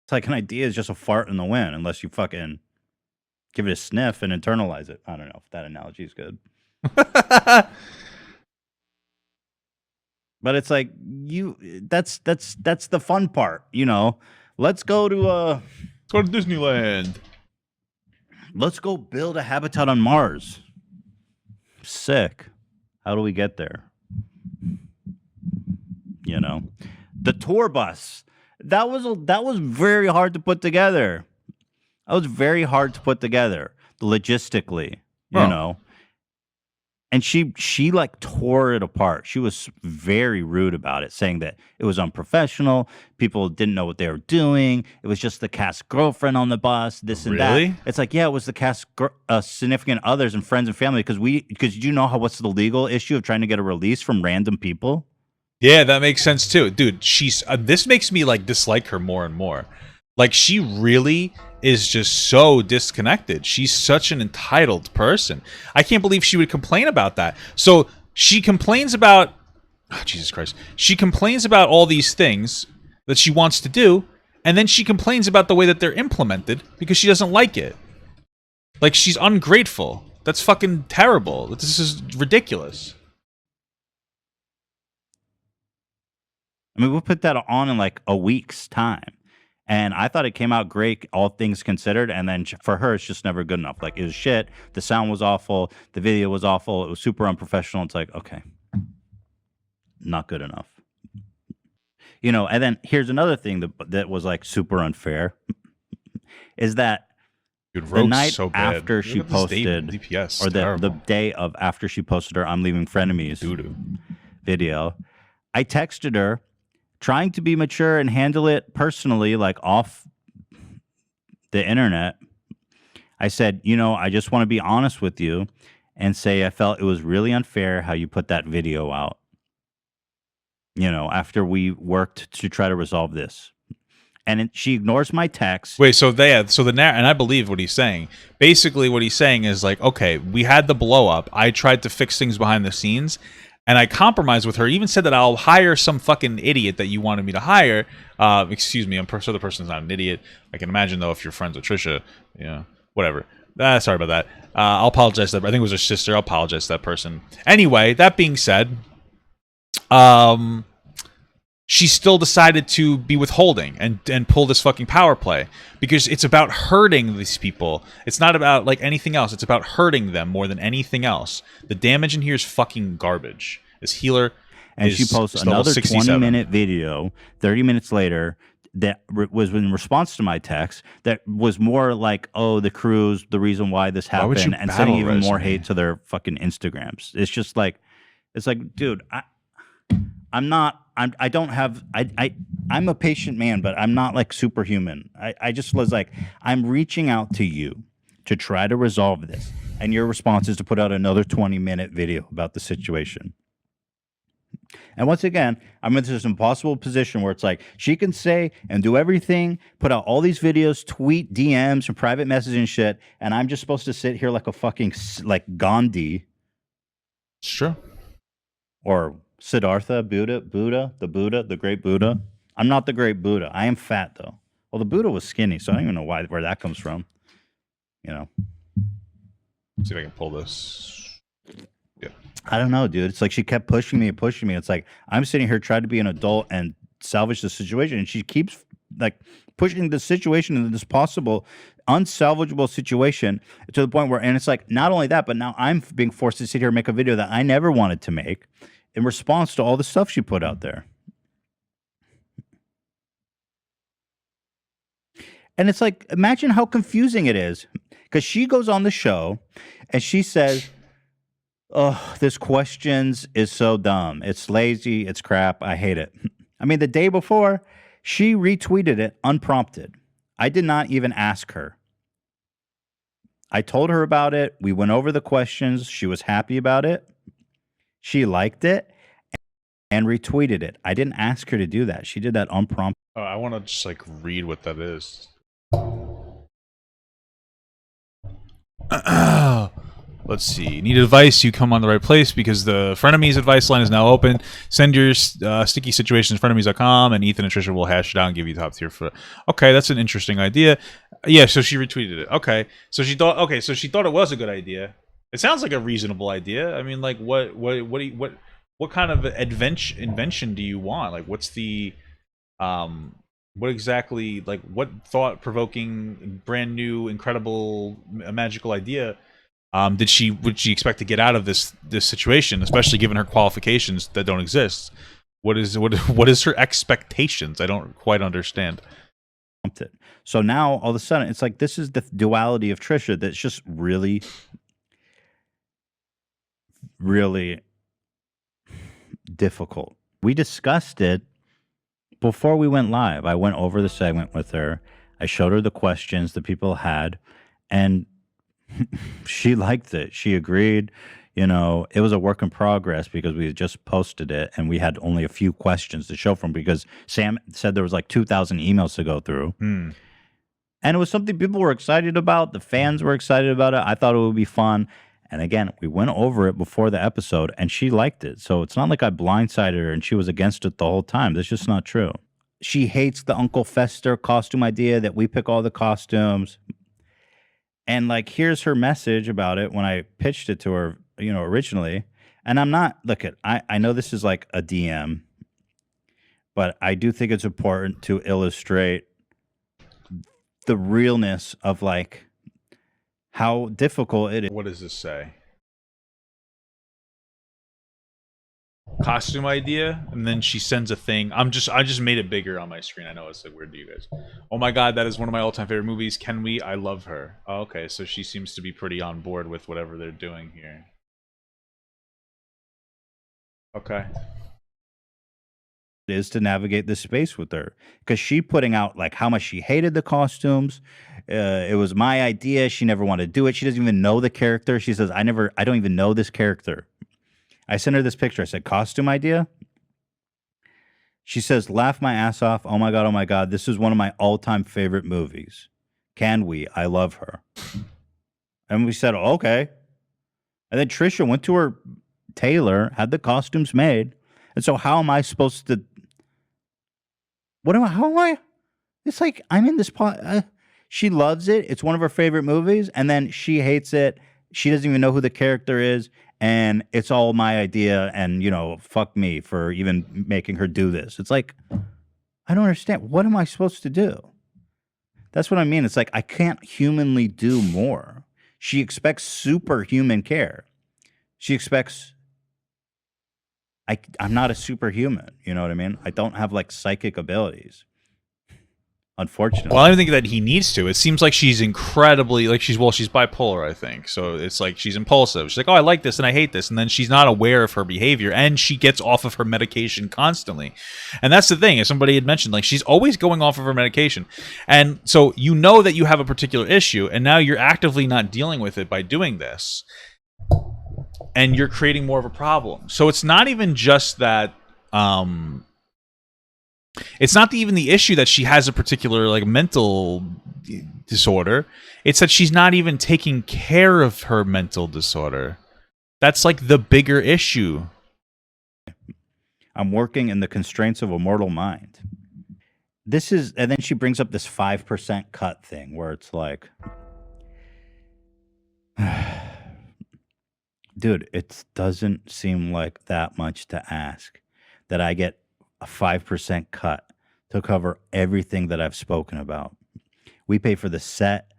B: It's like an idea is just a fart in the wind unless you fucking give it a sniff and internalize it. I don't know if that analogy is good. But it's like that's the fun part, you know. Let's go to
A: Disneyland.
B: Let's go build a habitat on Mars. Sick. How do we get there? You know, the tour bus. That was very hard to put together. That was very hard to put together logistically, you know. And she like tore it apart. She was very rude about it, saying that it was unprofessional. People didn't know what they were doing. It was just the cast girlfriend on the bus, this and that. It's like, yeah, it was the cast significant others and friends and family because you know what's the legal issue of trying to get a release from random people?
A: Yeah, that makes sense too. Dude, she's this makes me like dislike her more and more. Like, she really is just so disconnected. She's such an entitled person. I can't believe she would complain about that. So she complains about, oh, Jesus Christ. She complains about all these things that she wants to do, and then she complains about the way that they're implemented because she doesn't like it. Like, she's ungrateful. That's fucking terrible. This is ridiculous.
B: I mean, we'll put that on in like a week's time. And I thought it came out great, all things considered. And then for her, it's just never good enough. Like, it was shit. The sound was awful. The video was awful. It was super unprofessional. It's like, okay, not good enough. You know, and then here's another thing that was like super unfair is that the night after she posted, or the day of after she posted her I'm Leaving Frenemies video, I texted her, trying to be mature and handle it personally, like off the internet. I said, you know, I just want to be honest with you and say I felt it was really unfair how you put that video out. You know, after we worked to try to resolve this. And she ignores my text.
A: Wait, and I believe what he's saying. Basically, what he's saying is like, okay, we had the blow up. I tried to fix things behind the scenes. And I compromised with her, even said that I'll hire some fucking idiot that you wanted me to hire. Excuse me, I'm sure the person's not an idiot. I can imagine, though, if you're friends with Trisha, you know, whatever. Sorry about that. I'll apologize to that. I think it was her sister. I'll apologize to that person. Anyway, that being said, she still decided to be withholding and pull this fucking power play because it's about hurting these people. It's not about like anything else. It's about hurting them more than anything else. The damage in here is fucking garbage. This healer
B: and she posts another 20-minute video 30 minutes later that was in response to my text that was more like, oh, the crew's the reason why this happened, and sending even more hate to their fucking Instagrams. It's just like, it's like, dude, I'm a patient man, but I'm not like superhuman. I just was like, I'm reaching out to you to try to resolve this. And your response is to put out another 20-minute video about the situation. And once again, I'm in this impossible position where it's like she can say and do everything, put out all these videos, tweet DMs and private messaging shit, and I'm just supposed to sit here like a fucking like Gandhi.
A: It's true.
B: Or Siddhartha, Buddha, the great Buddha. I'm not the great Buddha. I am fat though. Well, the Buddha was skinny, so I don't even know where that comes from. You know.
A: Let's see if I can pull this. Yeah.
B: I don't know, dude. It's like she kept pushing me and pushing me. It's like I'm sitting here trying to be an adult and salvage the situation, and she keeps like pushing the situation into this possible unsalvageable situation to the point where, and it's like not only that, but now I'm being forced to sit here and make a video that I never wanted to make in response to all the stuff she put out there. And it's like, imagine how confusing it is, because she goes on the show and she says, oh, this questions is so dumb. It's lazy. It's crap. I hate it. I mean, the day before, she retweeted it unprompted. I did not even ask her. I told her about it. We went over the questions. She was happy about it. She liked it and retweeted it. I didn't ask her to do that. She did that unprompted.
A: I want to just like read what that is. Let's see. Need advice? You come on the right place because the Frenemies advice line is now open. Send your sticky situations to frenemies.com and Ethan and Trisha will hash it out and give you top tier for. Okay, that's an interesting idea. Yeah, so she retweeted it. Okay, so she thought. Okay, so she thought it was a good idea. It sounds like a reasonable idea. I mean, like, what kind of invention do you want? Like, what's the what exactly, like, what thought-provoking, brand new, incredible, magical idea would she expect to get out of this situation, especially given her qualifications that don't exist? What is her expectations? I don't quite understand.
B: So now all of a sudden it's like this is the duality of Trisha that's just really, really difficult. We discussed it before we went live. I went over the segment with her. I showed her the questions that people had, and she liked it. She agreed. You know, it was a work in progress because we had just posted it and we had only a few questions to show from because Sam said there was like 2,000 emails to go through. And it was something people were excited about. The fans were excited about it. I thought it would be fun. And again, we went over it before the episode and she liked it. So it's not like I blindsided her and she was against it the whole time. That's just not true. She hates the Uncle Fester costume idea that we pick all the costumes. And like, here's her message about it when I pitched it to her, you know, originally. And I'm not, I know this is like a DM, but I do think it's important to illustrate the realness of like how difficult it is.
A: What does this say? Costume idea, and then she sends a thing. I just made it bigger on my screen. I know it's like weird to you guys. Oh my god, that is one of my all-time favorite movies. Can we? I love her. Oh, okay, so she seems to be pretty on board with whatever they're doing here. Okay.
B: Is to navigate this space with her because she putting out like how much she hated the costumes. It was my idea. She never wanted to do it. She doesn't even know the character. She says, I don't even know this character. I sent her this picture. I said, costume idea. She says, laugh my ass off. Oh my God. This is one of my all-time favorite movies. Can we? I love her. And we said, okay. And then Trisha went to her tailor, had the costumes made. And so how am I supposed to, how am I? It's like, I'm in this pot. She loves it. It's one of her favorite movies. And then she hates it. She doesn't even know who the character is. And it's all my idea. And, you know, fuck me for even making her do this. It's like, I don't understand. What am I supposed to do? That's what I mean. It's like, I can't humanly do more. She expects superhuman care. She expects, I'm not a superhuman. You know what I mean? I don't have like psychic abilities. Unfortunately.
A: Well, I don't think that he needs to. It seems like she's incredibly, like she's bipolar, I think. So it's like she's impulsive. She's like, oh, I like this and I hate this. And then she's not aware of her behavior and she gets off of her medication constantly. And that's the thing, as somebody had mentioned, like she's always going off of her medication. And so you know that you have a particular issue and now you're actively not dealing with it by doing this. And you're creating more of a problem. So it's not even just that, it's not even the issue that she has a particular like mental disorder. It's that she's not even taking care of her mental disorder. That's like the bigger issue.
B: I'm working in the constraints of a mortal mind. This is, and then she brings up this 5% cut thing where it's like, dude, it doesn't seem like that much to ask that I get a 5% cut to cover everything that I've spoken about. We pay for the set,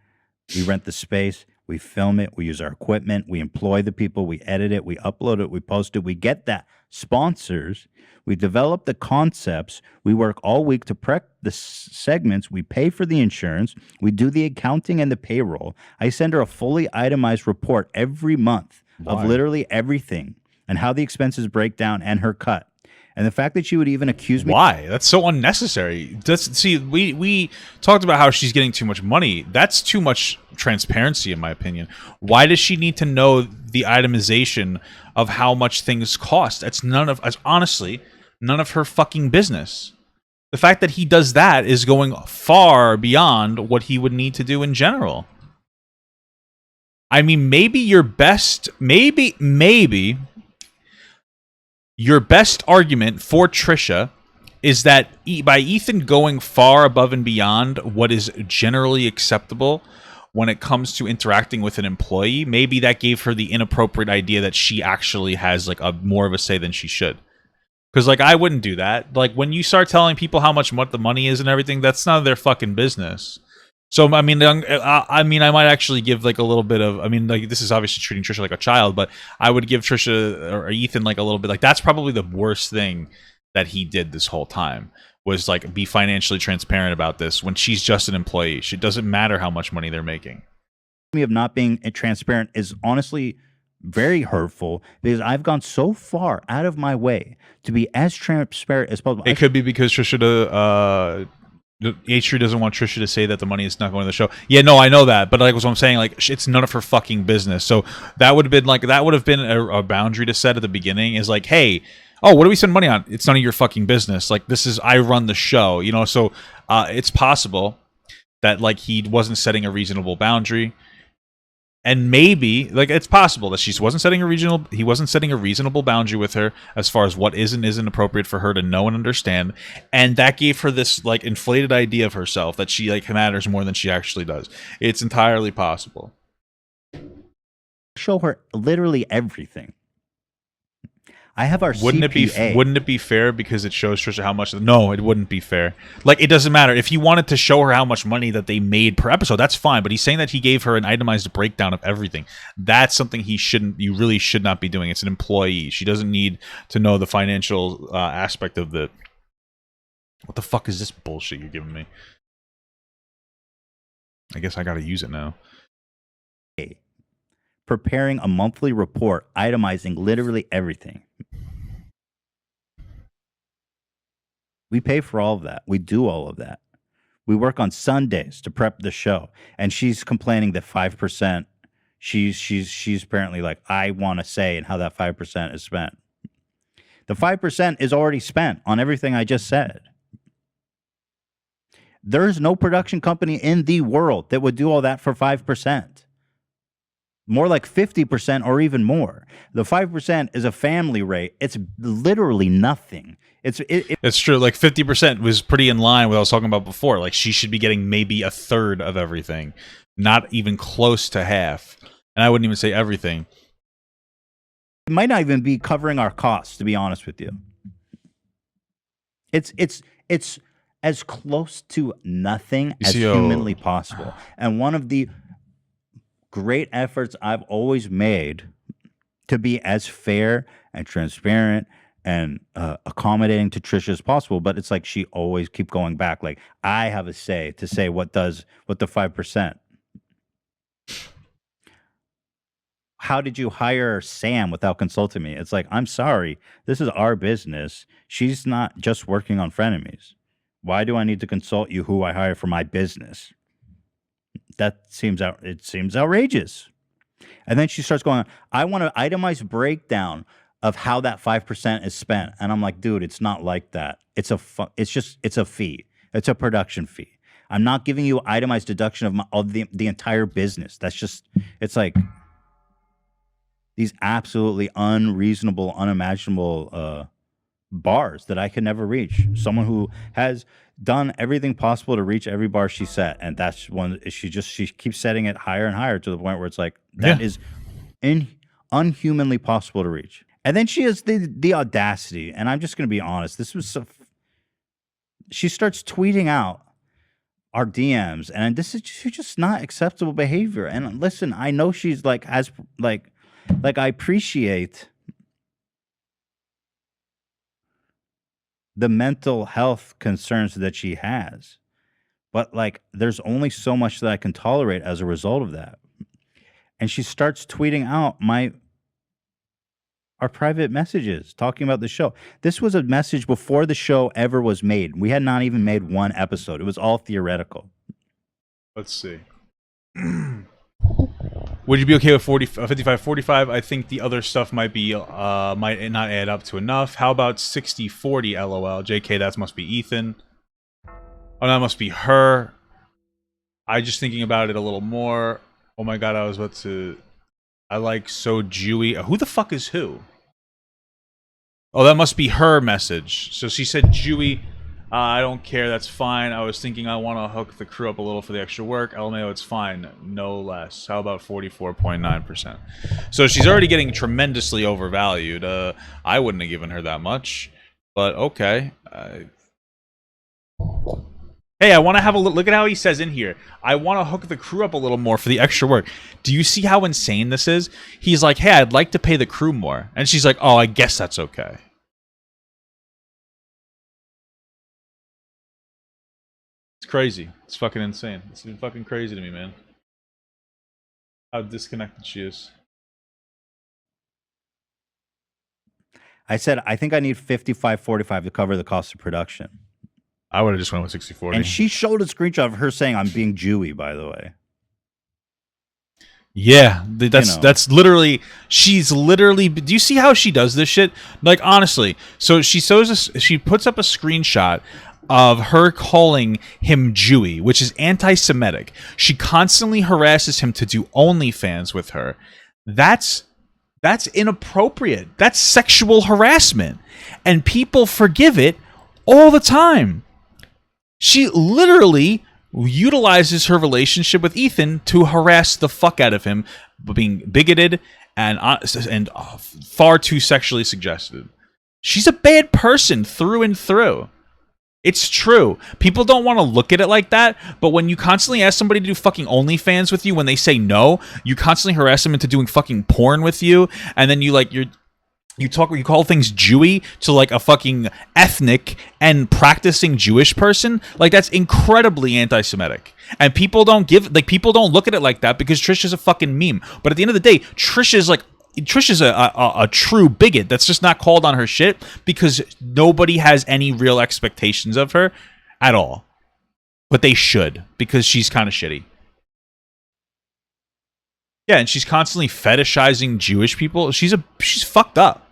B: we rent the space, we film it, we use our equipment, we employ the people, we edit it, we upload it, we post it, we get that sponsors, we develop the concepts, we work all week to prep the segments, we pay for the insurance, we do the accounting and the payroll. I send her a fully itemized report every month of literally everything and how the expenses break down and her cut. And the fact that she would even accuse me.
A: Why? That's so unnecessary. See, we talked about how she's getting too much money. That's too much transparency, in my opinion. Why does she need to know the itemization of how much things cost? That's honestly none of her fucking business. The fact that he does that is going far beyond what he would need to do in general. I mean, maybe your best argument for Trisha is that by Ethan going far above and beyond what is generally acceptable when it comes to interacting with an employee, maybe that gave her the inappropriate idea that she actually has like a more of a say than she should. Because like I wouldn't do that. Like when you start telling people how much what the money is and everything, that's none of their fucking business. So I mean, I might actually give like a little bit of. I mean, like this is obviously treating Trisha like a child, but I would give Trisha or Ethan like a little bit. Like that's probably the worst thing that he did this whole time was like be financially transparent about this when she's just an employee. It doesn't matter how much money they're making.
B: Of not being transparent is honestly very hurtful because I've gone so far out of my way to be as transparent as possible.
A: It could be because Trisha H3 doesn't want Trisha to say that the money is not going to the show. Yeah, no, I know that, but like what I'm saying, like it's none of her fucking business. So that would have been a boundary to set at the beginning. Is like, hey, oh, what do we spend money on? It's none of your fucking business. Like I run the show, you know. So it's possible that like he wasn't setting a reasonable boundary. And maybe, like, it's possible that he wasn't setting a reasonable boundary with her as far as what is and isn't appropriate for her to know and understand, and that gave her this like inflated idea of herself that she like matters more than she actually does. It's entirely possible.
B: Show her literally everything. I have our
A: Wouldn't it be fair because it shows Trisha how much? No, it wouldn't be fair. Like, it doesn't matter. If you wanted to show her how much money that they made per episode, that's fine. But he's saying that he gave her an itemized breakdown of everything. That's something you really should not be doing. It's an employee. She doesn't need to know the financial aspect of the... What the fuck is this bullshit you're giving me? I guess I gotta use it now.
B: Preparing a monthly report, itemizing literally everything. We pay for all of that. We do all of that. We work on Sundays to prep the show. And she's complaining that 5%, she's apparently like, I want to say and how that 5% is spent. The 5% is already spent on everything I just said. There's no production company in the world that would do all that for 5%. More like 50% or even more. The 5% is a family rate. It's literally nothing.
A: It's true. Like 50% was pretty in line with what I was talking about before. Like she should be getting maybe a third of everything, not even close to half. And I wouldn't even say everything.
B: It might not even be covering our costs, to be honest with you. It's as close to nothing as humanly possible. And one of the great efforts I've always made to be as fair and transparent and accommodating to Trisha as possible, but it's like she always keep going back. Like I have a say to say what the 5%. How did you hire Sam without consulting me? It's like, I'm sorry, this is our business. She's not just working on frenemies. Why do I need to consult you who I hire for my business? That seems outrageous. And then she starts going, I want an itemized breakdown of how that 5% is spent. And I'm like, dude, it's not like that. It's a fee. It's a production fee. I'm not giving you itemized deduction of the entire business. That's just, it's like these absolutely unreasonable, unimaginable bars that I can never reach. Someone who has done everything possible to reach every bar she set, and that's one. She keeps setting it higher and higher to the point where it's like that is unhumanly possible to reach. And then she has the audacity, and I'm just going to be honest. This was so. She starts tweeting out our DMs, and this is just not acceptable behavior. And listen, I know she's like I appreciate the mental health concerns that she has, but like there's only so much that I can tolerate as a result of that. And she starts tweeting out our private messages talking about the show. This was a message before the show ever was made. We had not even made one episode. It was all theoretical.
A: Let's see. Would you be okay with 55-45? I think the other stuff might not add up to enough. How about 60-40 LOL? JK, that must be Ethan. Oh, that must be her. I just thinking about it a little more. Oh my god, I like so Jewy. Who the fuck is who? Oh, that must be her message. So she said Jewy. I don't care, that's fine. I was thinking I want to hook the crew up a little for the extra work. LMAO, it's fine, no less. How about 44.9%? So she's already getting tremendously overvalued. I wouldn't have given her that much, but okay. Hey, I want to have a look at how he says in here. I want to hook the crew up a little more for the extra work. Do you see how insane this is? He's like, hey, I'd like to pay the crew more. And she's like, oh, I guess that's okay. It's crazy. It's fucking insane. It's fucking crazy to me, man. How disconnected she is.
B: I said, I think I need 55-45 to cover the cost of production.
A: I would have just went with 60-40.
B: And she showed a screenshot of her saying, I'm being Jewy, by the way.
A: Yeah, that's literally, she's literally, do you see how she does this shit? Like, honestly, so she puts up a screenshot of her calling him Jewy, which is anti-Semitic. She constantly harasses him to do OnlyFans with her. That's inappropriate. That's sexual harassment. And people forgive it all the time. She literally utilizes her relationship with Ethan to harass the fuck out of him, being bigoted and far too sexually suggestive. She's a bad person through and through. It's true. People don't want to look at it like that, but when you constantly ask somebody to do fucking OnlyFans with you, when they say no, you constantly harass them into doing fucking porn with you, and then you call things Jewy to like a fucking ethnic and practicing Jewish person. Like, that's incredibly anti-Semitic. And people don't look at it like that because Trisha's a fucking meme. But at the end of the day, Trisha's a true bigot that's just not called on her shit because nobody has any real expectations of her at all. But they should, because she's kind of shitty. Yeah, and she's constantly fetishizing Jewish people. She's fucked up.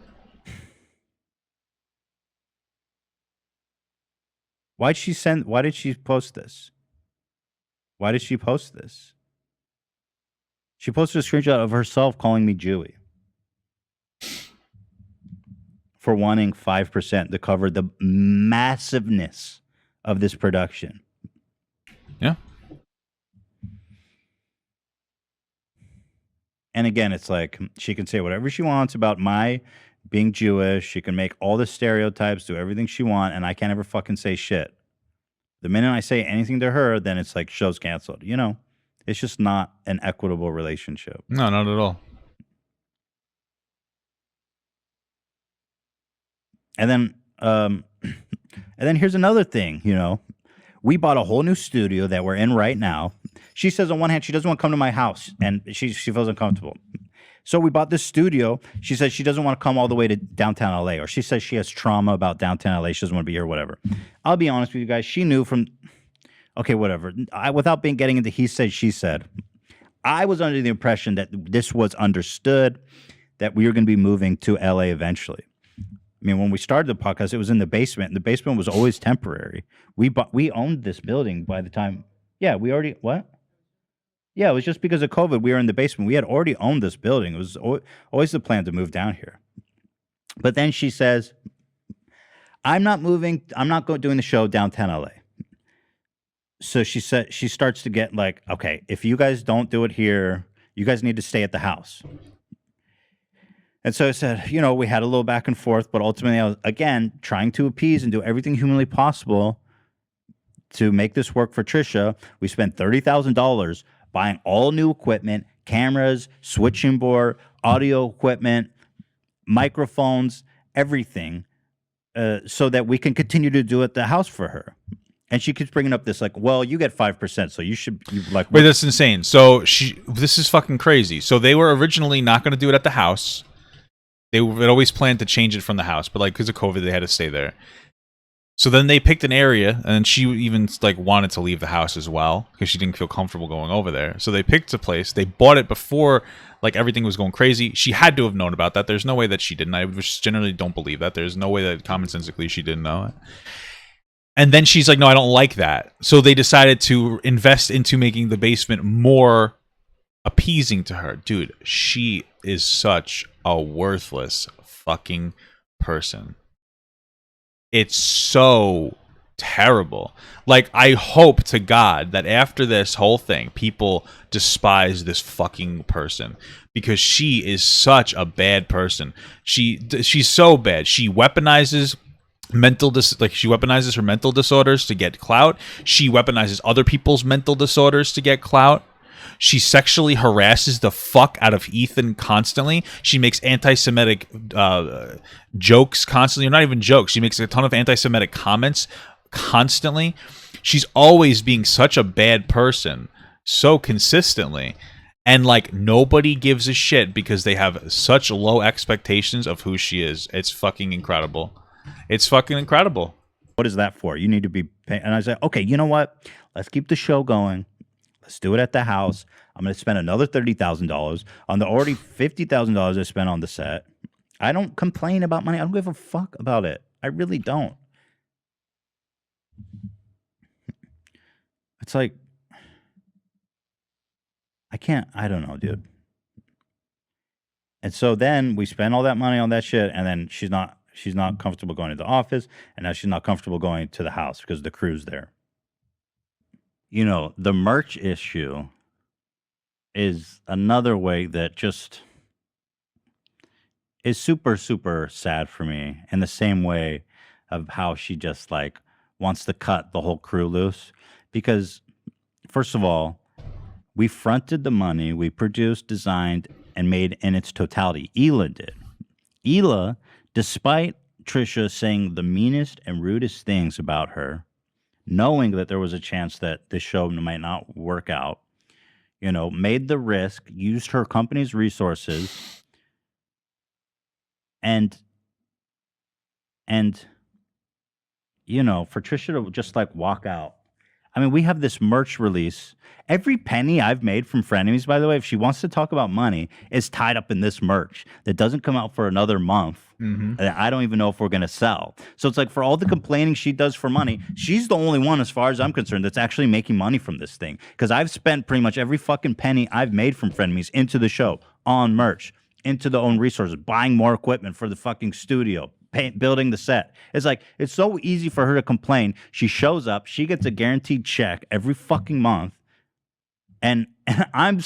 B: Why did she post this? Why did she post this? She posted a screenshot of herself calling me Jewy for wanting 5% to cover the massiveness of this production.
A: Yeah.
B: And again, it's like she can say whatever she wants about my being Jewish. She can make all the stereotypes, do everything she wants, and I can't ever fucking say shit. The minute I say anything to her, then it's like show's canceled. You know, it's just not an equitable relationship.
A: No, not at all.
B: And then here's another thing, you know. We bought a whole new studio that we're in right now. She says on one hand she doesn't want to come to my house and she feels uncomfortable. So we bought this studio. She says she doesn't want to come all the way to downtown LA, or she says she has trauma about downtown LA. She doesn't want to be here, whatever. I'll be honest with you guys. She knew from, okay, whatever. Without getting into he said, she said, I was under the impression that this was understood, that we were going to be moving to LA eventually. I mean, when we started the podcast, it was in the basement, and the basement was always temporary. We owned this building by the time, yeah, we already, what? Yeah, it was just because of COVID. We were in the basement. We had already owned this building. It was always the plan to move down here. But then she says, I'm not moving. I'm not doing the show downtown LA. So she starts to get like, okay, if you guys don't do it here, you guys need to stay at the house. And so I said, we had a little back and forth, but ultimately I was, again, trying to appease and do everything humanly possible to make this work for Trisha. We spent $30,000 buying all new equipment, cameras, switching board, audio equipment, microphones, everything, so that we can continue to do it at the house for her. And she keeps bringing up this like, well, you get 5%, so you like.
A: Wait, that's insane. So this is fucking crazy. So they were originally not going to do it at the house. They had always planned to change it from the house, but like because of COVID, they had to stay there. So then they picked an area, and she even like wanted to leave the house as well because she didn't feel comfortable going over there. So they picked a place. They bought it before like everything was going crazy. She had to have known about that. There's no way that she didn't. I just generally don't believe that. There's no way that commonsensically she didn't know it. And then she's like, no, I don't like that. So they decided to invest into making the basement more appeasing to her. Dude, she is such a worthless fucking person. It's so terrible. Like, I hope to God that after this whole thing, people despise this fucking person because she is such a bad person. She's so bad. She weaponizes she weaponizes her mental disorders to get clout. She weaponizes other people's mental disorders to get clout. She sexually harasses the fuck out of Ethan constantly. She makes anti-Semitic jokes constantly. Or not even jokes. She makes a ton of anti-Semitic comments constantly. She's always being such a bad person so consistently. And like nobody gives a shit because they have such low expectations of who she is. It's fucking incredible. It's fucking incredible.
B: What is that for? You need to be paying. And I said, okay, you know what? Let's keep the show going. Let's do it at the house. I'm going to spend another $30,000 on the already $50,000 I spent on the set. I don't complain about money. I don't give a fuck about it. I really don't. It's like, I don't know, dude. And so then we spend all that money on that shit, and then she's not comfortable going to the office, and now she's not comfortable going to the house because the crew's there. The merch issue is another way that just is super, super sad for me in the same way of how she just like wants to cut the whole crew loose. Because first of all, we fronted the money, we produced, designed, and made in its totality. Hila did. Hila, despite Trisha saying the meanest and rudest things about her, knowing that there was a chance that this show might not work out, made the risk, used her company's resources, and for Trisha to just like walk out. I mean, we have this merch release. Every penny I've made from Frenemies, by the way, if she wants to talk about money, is tied up in this merch that doesn't come out for another month. Mm-hmm. And I don't even know if we're going to sell. So it's like for all the complaining she does for money, she's the only one, as far as I'm concerned, that's actually making money from this thing. Because I've spent pretty much every fucking penny I've made from Frenemies into the show, on merch, into the own resources, buying more equipment for the fucking studio, building the set. It's like, it's so easy for her to complain. She shows up, she gets a guaranteed check every fucking month, and I'm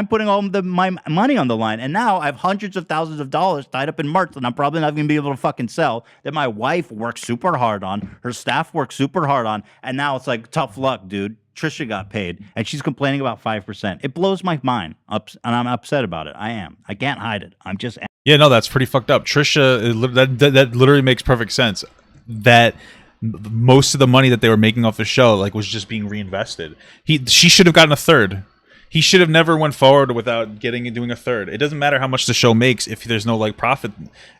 B: putting all my money on the line, and now I have hundreds of thousands of dollars tied up in merch that I'm probably not going to be able to fucking sell, that my wife works super hard on, her staff works super hard on, and now it's like, tough luck, dude. Trisha got paid, and she's complaining about 5%. It blows my mind, and I'm upset about it. I am. I can't hide it. I'm just...
A: Yeah, no, that's pretty fucked up. Trisha, that literally makes perfect sense. That most of the money that they were making off the show like was just being reinvested. She should have gotten a third. He should have never went forward without doing a third. It doesn't matter how much the show makes if there's no like profit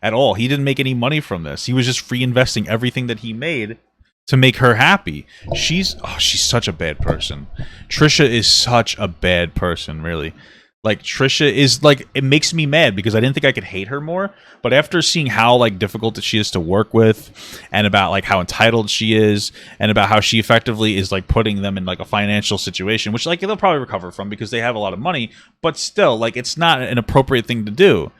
A: at all. He didn't make any money from this. He was just reinvesting everything that he made to make her happy. She's such a bad person. Trisha is such a bad person, really. Like, Trisha is, like, it makes me mad because I didn't think I could hate her more. But after seeing how, like, difficult that she is to work with, and about, like, how entitled she is, and about how she effectively is, like, putting them in, like, a financial situation, which, like, they'll probably recover from because they have a lot of money. But still, like, it's not an appropriate thing to do.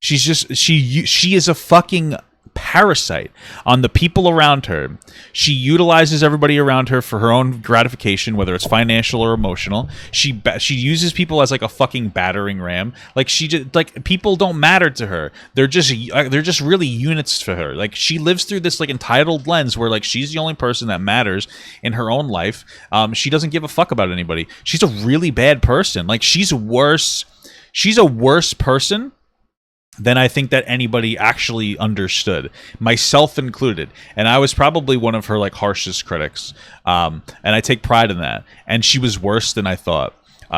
A: She's just, she is a fucking parasite on the people around her. She utilizes everybody around her for her own gratification, whether it's financial or emotional. She uses people as like a fucking battering ram. Like she just like people don't matter to her. They're just really units for her. Like she lives through this like entitled lens where like she's the only person that matters in her own life. She doesn't give a fuck about anybody. She's a really bad person. Like she's a worse person than I think that anybody actually understood, myself included. And I was probably one of her like harshest critics. And I take pride in that. And she was worse than I thought.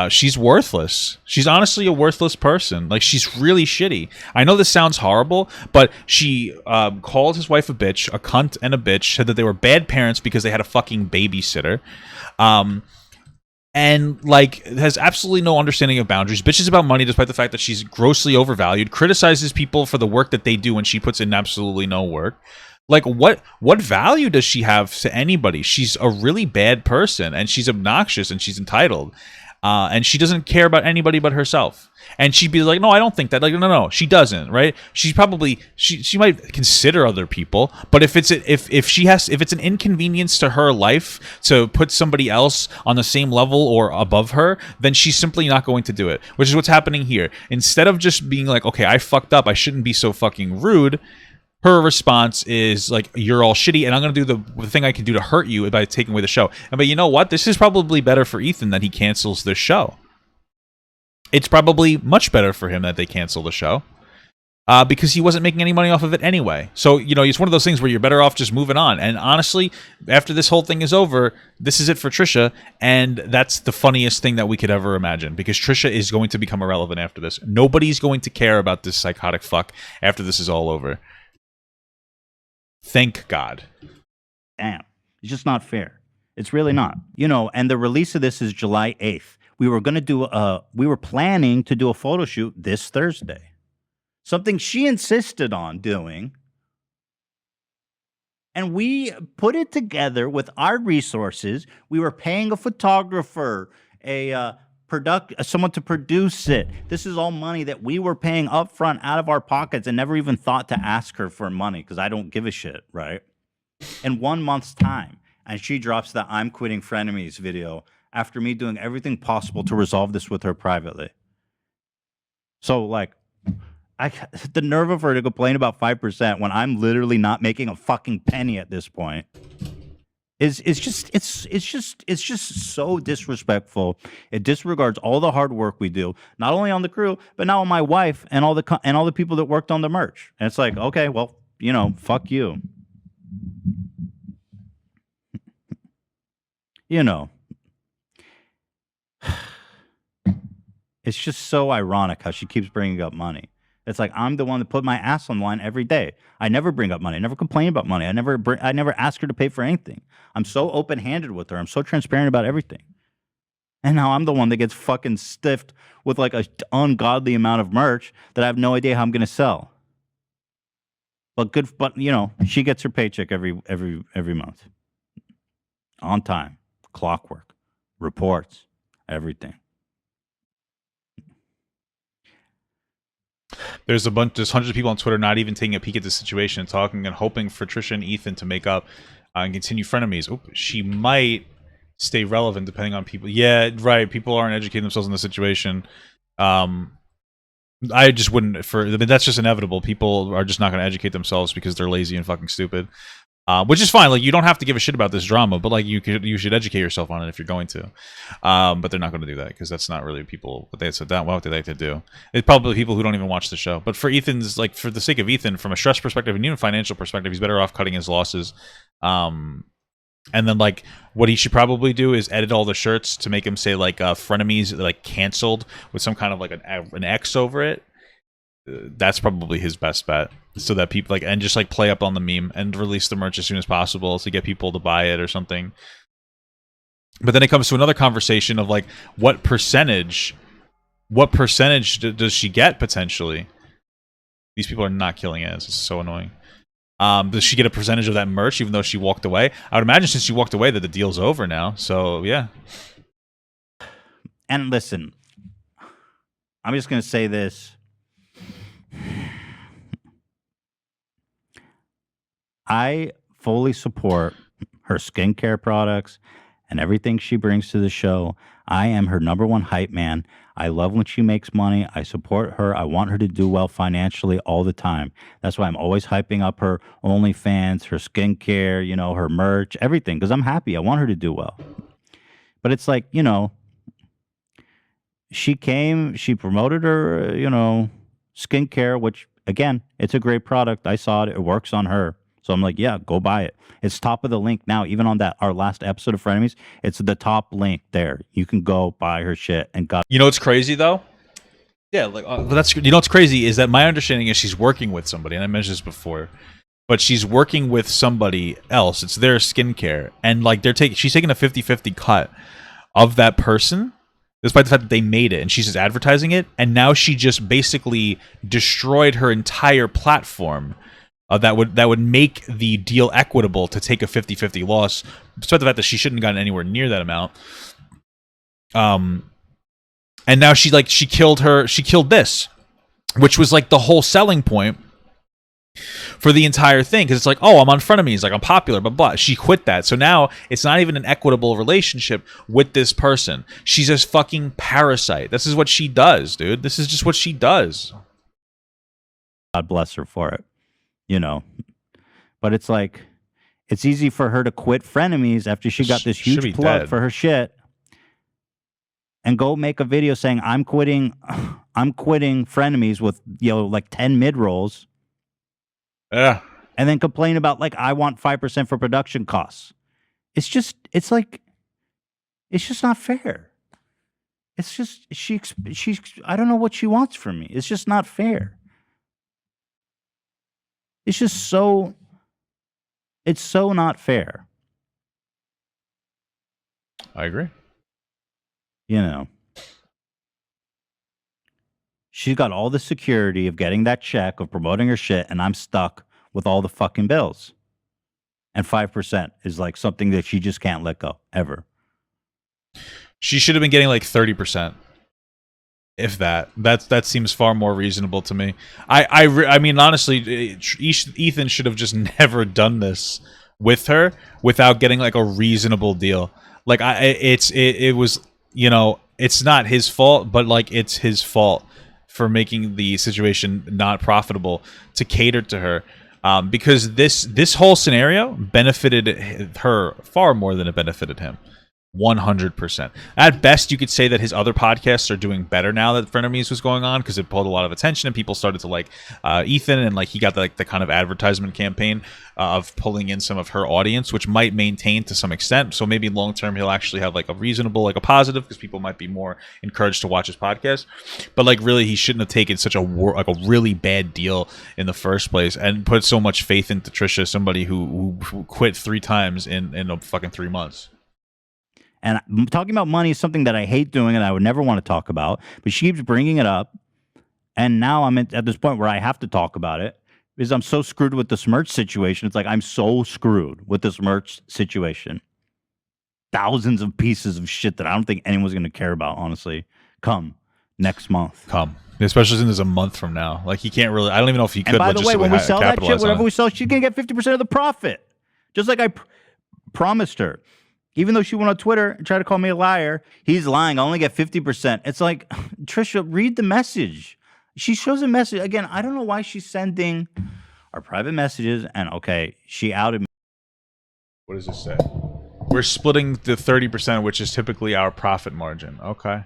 A: She's worthless. She's honestly a worthless person. Like, she's really shitty. I know this sounds horrible, but she called his wife a bitch, a cunt and a bitch, said that they were bad parents because they had a fucking babysitter. And like has absolutely no understanding of boundaries, bitches about money despite the fact that she's grossly overvalued, criticizes people for the work that they do when she puts in absolutely no work. Like what value does she have to anybody? She's a really bad person, and she's obnoxious, and she's entitled. And she doesn't care about anybody but herself. And she'd be like, no, I don't think that. Like, no, she doesn't, right? She's probably she might consider other people, but if it's an inconvenience to her life to put somebody else on the same level or above her, then she's simply not going to do it. Which is what's happening here. Instead of just being like, okay, I fucked up, I shouldn't be so fucking rude, her response is like, you're all shitty, and I'm going to do the thing I can do to hurt you by taking away the show. But you know what? This is probably better for Ethan that he cancels this show. It's probably much better for him that they cancel the show. Because he wasn't making any money off of it anyway. So, you know, it's one of those things where you're better off just moving on. And honestly, after this whole thing is over, this is it for Trisha. And that's the funniest thing that we could ever imagine. Because Trisha is going to become irrelevant after this. Nobody's going to care about this psychotic fuck after this is all over. Thank God.
B: Damn. It's just not fair. It's really not. You know, and the release of this is July 8th. We were planning to do a photo shoot this Thursday. Something she insisted on doing. And we put it together with our resources. We were paying a photographer, someone to produce it. This is all money that we were paying upfront out of our pockets and never even thought to ask her for money because I don't give a shit, right? In 1 month's time, and she drops the I'm quitting frenemies video after me doing everything possible to resolve this with her privately. So, like, the nerve of her to complain about 5% when I'm literally not making a fucking penny at this point is just so disrespectful. It disregards all the hard work we do, not only on the crew, but now on my wife and all the people that worked on the merch. And it's like, okay, well, you know, fuck you. You know, it's just so ironic how she keeps bringing up money. It's like I'm the one that put my ass on the line every day. I never bring up money. I never complain about money. I never ask her to pay for anything. I'm so open-handed with her. I'm so transparent about everything. And now I'm the one that gets fucking stiffed with like an ungodly amount of merch that I have no idea how I'm going to sell. But you know, she gets her paycheck every month. On time, clockwork, reports, everything.
A: There's hundreds of people on Twitter not even taking a peek at the situation and talking and hoping for Trisha and Ethan to make up and continue frenemies. Oh, she might stay relevant depending on people. Yeah, right. People aren't educating themselves in the situation. I just wouldn't. That's just inevitable. People are just not going to educate themselves because they're lazy and fucking stupid. Which is fine. Like, you don't have to give a shit about this drama, but like you should educate yourself on it if you're going to. But they're not going to do that because that's not really people what they said that what they like to do. It's probably people who don't even watch the show. But for Ethan's, like, for the sake of Ethan, from a stress perspective and even financial perspective, he's better off cutting his losses. And then like what he should probably do is edit all the shirts to make him say like frenemies like canceled with some kind of like an X over it. That's probably his best bet, so that people like, and just like play up on the meme and release the merch as soon as possible to get people to buy it or something. But then it comes to another conversation of like, what percentage does she get potentially? These people are not killing it. It's so annoying. Does she get a percentage of that merch even though she walked away? I would imagine since she walked away that the deal's over now. So yeah.
B: And listen, I'm just gonna say this. I fully support her skincare products and everything she brings to the show. I am her #1 hype man. I love when she makes money. I support her. I want her to do well financially all the time. That's why I'm always hyping up her OnlyFans, her skincare, you know, her merch, everything, because I'm happy. I want her to do well. But it's like, you know, she promoted her, you know, skincare, which, again, it's a great product. I saw it. It works on her. So I'm like, yeah, go buy it. It's top of the link now. Even on our last episode of Frenemies, it's the top link there. You can go buy her shit and got.
A: You know what's crazy though? Yeah, like that's, you know what's crazy is that my understanding is she's working with somebody, and I mentioned this before, but she's working with somebody else. It's their skincare, and like she's taking a 50-50 cut of that person, despite the fact that they made it, and she's just advertising it, and now she just basically destroyed her entire platform. That would make the deal equitable to take a 50-50 loss, despite the fact that she shouldn't have gotten anywhere near that amount. And now she killed this, which was like the whole selling point for the entire thing, because it's like, oh, I'm on Frenemies, like I'm popular, blah blah. She quit that, so now it's not even an equitable relationship with this person. She's a fucking parasite. This is what she does, dude. This is just what she does.
B: God bless her for it. You know, but it's like, it's easy for her to quit Frenemies after she got this huge plug for her shit and go make a video saying, I'm quitting Frenemies with, you know, like 10 mid-rolls.
A: Yeah.
B: And then complain about, like, I want 5% for production costs. It's just not fair. It's just, I don't know what she wants from me. It's just not fair. It's just it's so not fair.
A: I agree.
B: You know, she's got all the security of getting that check, of promoting her shit, and I'm stuck with all the fucking bills. And 5% is like something that she just can't let go, ever.
A: She should have been getting like 30%. If that seems far more reasonable to me. I mean, honestly, Ethan should have just never done this with her without getting like a reasonable deal. Like it was, you know, it's not his fault, but like it's his fault for making the situation not profitable to cater to her, because this whole scenario benefited her far more than it benefited him. 100%. At best, you could say that his other podcasts are doing better now that Frenemies was going on, because it pulled a lot of attention and people started to like Ethan, and like he got the kind of advertisement campaign of pulling in some of her audience, which might maintain to some extent. So maybe long term he'll actually have like a reasonable, like a positive, because people might be more encouraged to watch his podcast. But like really, he shouldn't have taken such a really bad deal in the first place and put so much faith into Trisha, somebody who quit 3 times in a fucking 3 months.
B: And talking about money is something that I hate doing and I would never want to talk about. But she keeps bringing it up. And now I'm at this point where I have to talk about it because I'm so screwed with this merch situation. It's like I'm so screwed with this merch situation. Thousands of pieces of shit that I don't think anyone's going to care about, honestly, come next month.
A: Especially since it's a month from now. Like, he can't really... I don't even know if he could.
B: And by the way, when we sell that shit, whatever we sell, she's going to get 50% of the profit. Just like I promised her. Even though she went on Twitter and tried to call me a liar, he's lying. I only get 50%. It's like, Trisha, read the message. She shows a message. Again, I don't know why she's sending our private messages. And, okay, she outed me.
A: What does this say? We're splitting the 30%, which is typically our profit margin. Okay.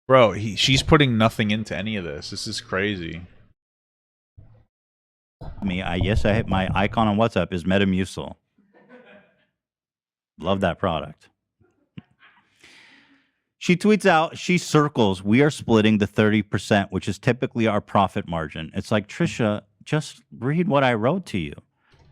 A: Bro, she's putting nothing into any of this. This is crazy.
B: Yes, I hit my icon on WhatsApp is Metamucil. Love that product. She tweets out, she circles, we are splitting the 30%, which is typically our profit margin. It's like, Trisha, just read what I wrote to you.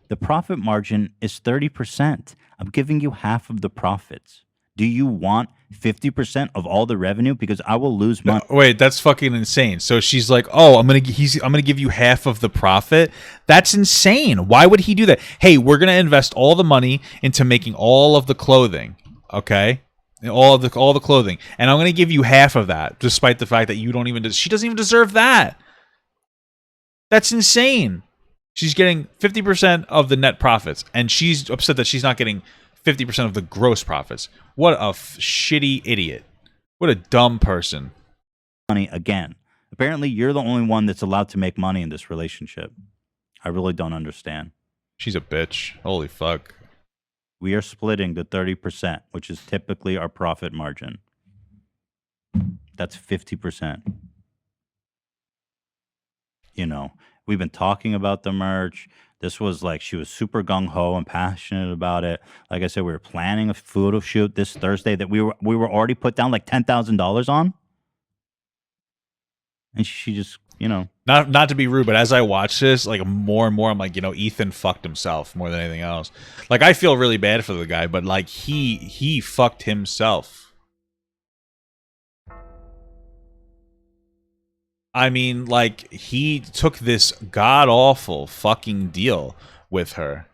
B: The profit margin is 30%. I'm giving you half of the profits. Do you want 50% of all the revenue? Because I will lose money.
A: No, wait, that's fucking insane. So she's like, "Oh, I'm gonna give you half of the profit." That's insane. Why would he do that? Hey, we're gonna invest all the money into making all of the clothing. Okay, all the clothing, and I'm going to give you half of that, despite the fact that you don't even. She doesn't even deserve that. That's insane. She's getting 50% of the net profits, and she's upset that she's not getting 50% of the gross profits. What a shitty idiot. What a dumb person.
B: Money again. Apparently, you're the only one that's allowed to make money in this relationship. I really don't understand.
A: She's a bitch. Holy fuck.
B: We are splitting the 30%, which is typically our profit margin. That's 50%. You know, we've been talking about the merch. This was like, she was super gung-ho and passionate about it. Like I said, we were planning a photo shoot this Thursday that we were already put down like $10,000 on. And she just, you know.
A: Not to be rude, but as I watch this, like more and more, I'm like, you know, Ethan fucked himself more than anything else. Like, I feel really bad for the guy, but like he fucked himself. I mean, like, he took this god-awful fucking deal with her.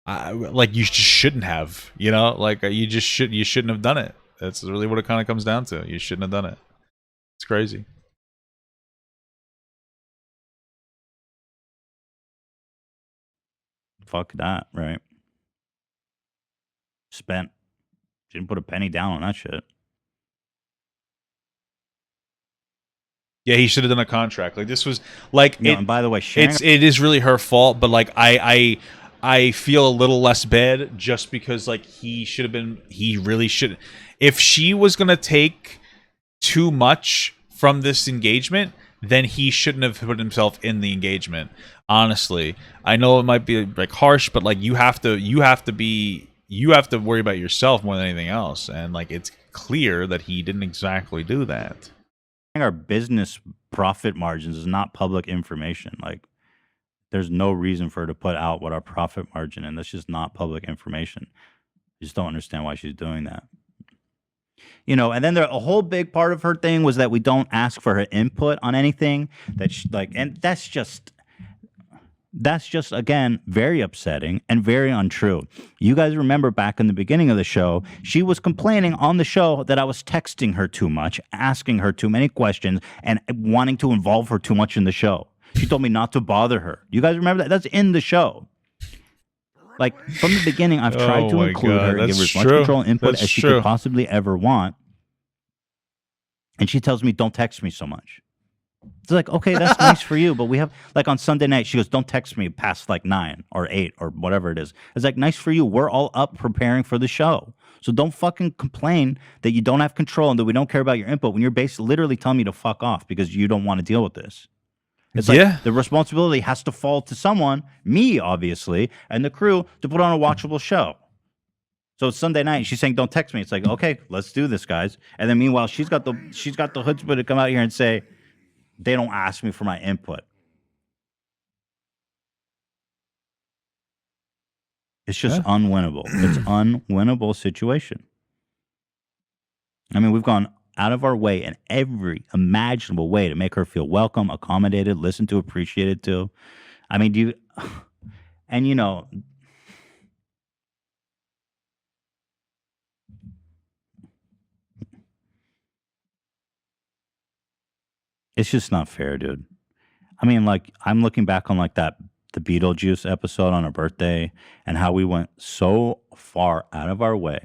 A: Like, you just shouldn't have, you know? Like, you shouldn't have done it. That's really what it kind of comes down to. You shouldn't have done it. It's crazy.
B: Fuck that, right? Spent. She didn't put a penny down on that shit.
A: Yeah, he should have done a contract. Like, this was like,
B: you know, and by the way,
A: it is really her fault, but like I feel a little less bad just because like he really should. If she was gonna take too much from this engagement, then he shouldn't have put himself in the engagement. Honestly, I know it might be like harsh, but like you have to worry about yourself more than anything else, and like it's clear that he didn't exactly do that.
B: Our business profit margins is not public information. Like, there's no reason for her to put out what our profit margin, and that's just not public information. I just don't understand why she's doing that. You know, and then a whole big part of her thing was that we don't ask for her input on anything that she, like, and that's just again very upsetting and very untrue. You guys remember back in the beginning of the show, she was complaining on the show that I was texting her too much, asking her too many questions, and wanting to involve her too much in the show. She told me not to bother her. You guys remember that? That's in the show. Like, from the beginning, I've tried to include her and give her as much control and input as she could possibly ever want. And she tells me, don't text me so much. It's like, okay, that's nice for you, but we have, like, on Sunday night, she goes, don't text me past like 9 or 8 or whatever it is. It's like, nice for you. We're all up preparing for the show. So don't fucking complain that you don't have control and that we don't care about your input when you're basically literally telling me to fuck off because you don't want to deal with this. It's like the responsibility has to fall to someone, me, obviously, and the crew to put on a watchable show. So it's Sunday night. She's saying, don't text me. It's like, okay, let's do this, guys. And then meanwhile, she's got the chutzpah to come out here and say, they don't ask me for my input. It's just unwinnable. It's unwinnable situation. I mean, we've gone out of our way in every imaginable way to make her feel welcome, accommodated, listened to, appreciated to. I mean, and you know, it's just not fair, dude. I mean, like, I'm looking back on like the Beetlejuice episode on her birthday and how we went so far out of our way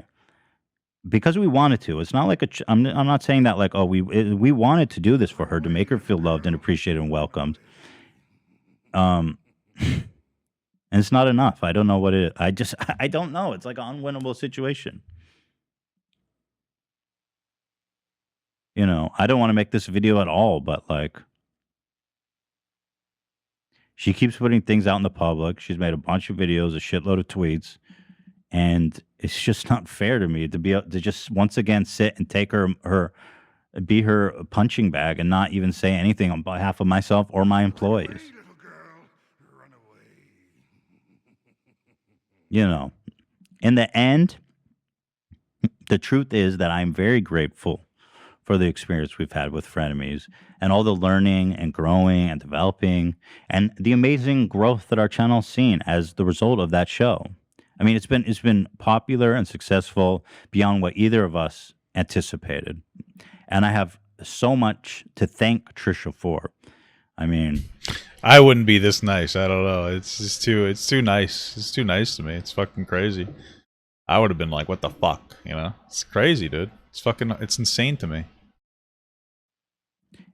B: because we wanted to. It's not like I'm not saying that like, oh, we wanted to do this for her to make her feel loved and appreciated and welcomed. And it's not enough. I don't know what it is. I don't know. It's like an unwinnable situation. You know, I don't want to make this video at all, but like, she keeps putting things out in the public. She's made a bunch of videos, a shitload of tweets, and it's just not fair to me to be able to just once again sit and take be her punching bag and not even say anything on behalf of myself or my employees. You know, in the end, the truth is that I'm very grateful for the experience we've had with Frenemies and all the learning and growing and developing and the amazing growth that our channel's seen as the result of that show. I mean, it's been popular and successful beyond what either of us anticipated, and I have so much to thank Trisha for. I mean,
A: I wouldn't be this nice. I don't know. It's too nice. It's too nice to me. It's fucking crazy. I would have been like, what the fuck? You know? It's crazy, dude. It's insane to me.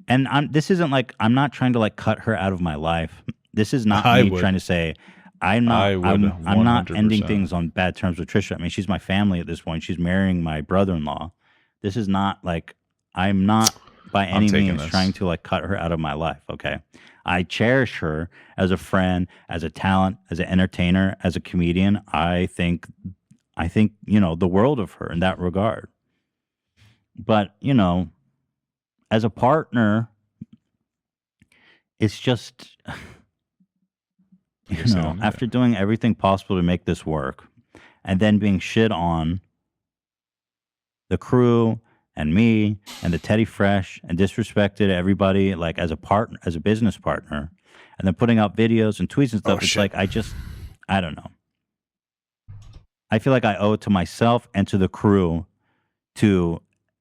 B: And this isn't like, I'm not trying to like cut her out of my life. This is not
A: I
B: me
A: would.
B: trying to say I'm not I'm not ending things on bad terms with Trisha. I mean, she's my family at this point. She's marrying my brother-in-law. This is not like, I'm not by any means trying to like cut her out of my life, okay? I cherish her as a friend, as a talent, as an entertainer, as a comedian. I think you know, the world of her in that regard. But, you know, as a partner, it's just, you know, after doing everything possible to make this work and then being shit on the crew and me and the Teddy Fresh and disrespected everybody like as a partner, as a business partner, and then putting out videos and tweets and stuff, it's like, I don't know. I feel like I owe it to myself and to the crew to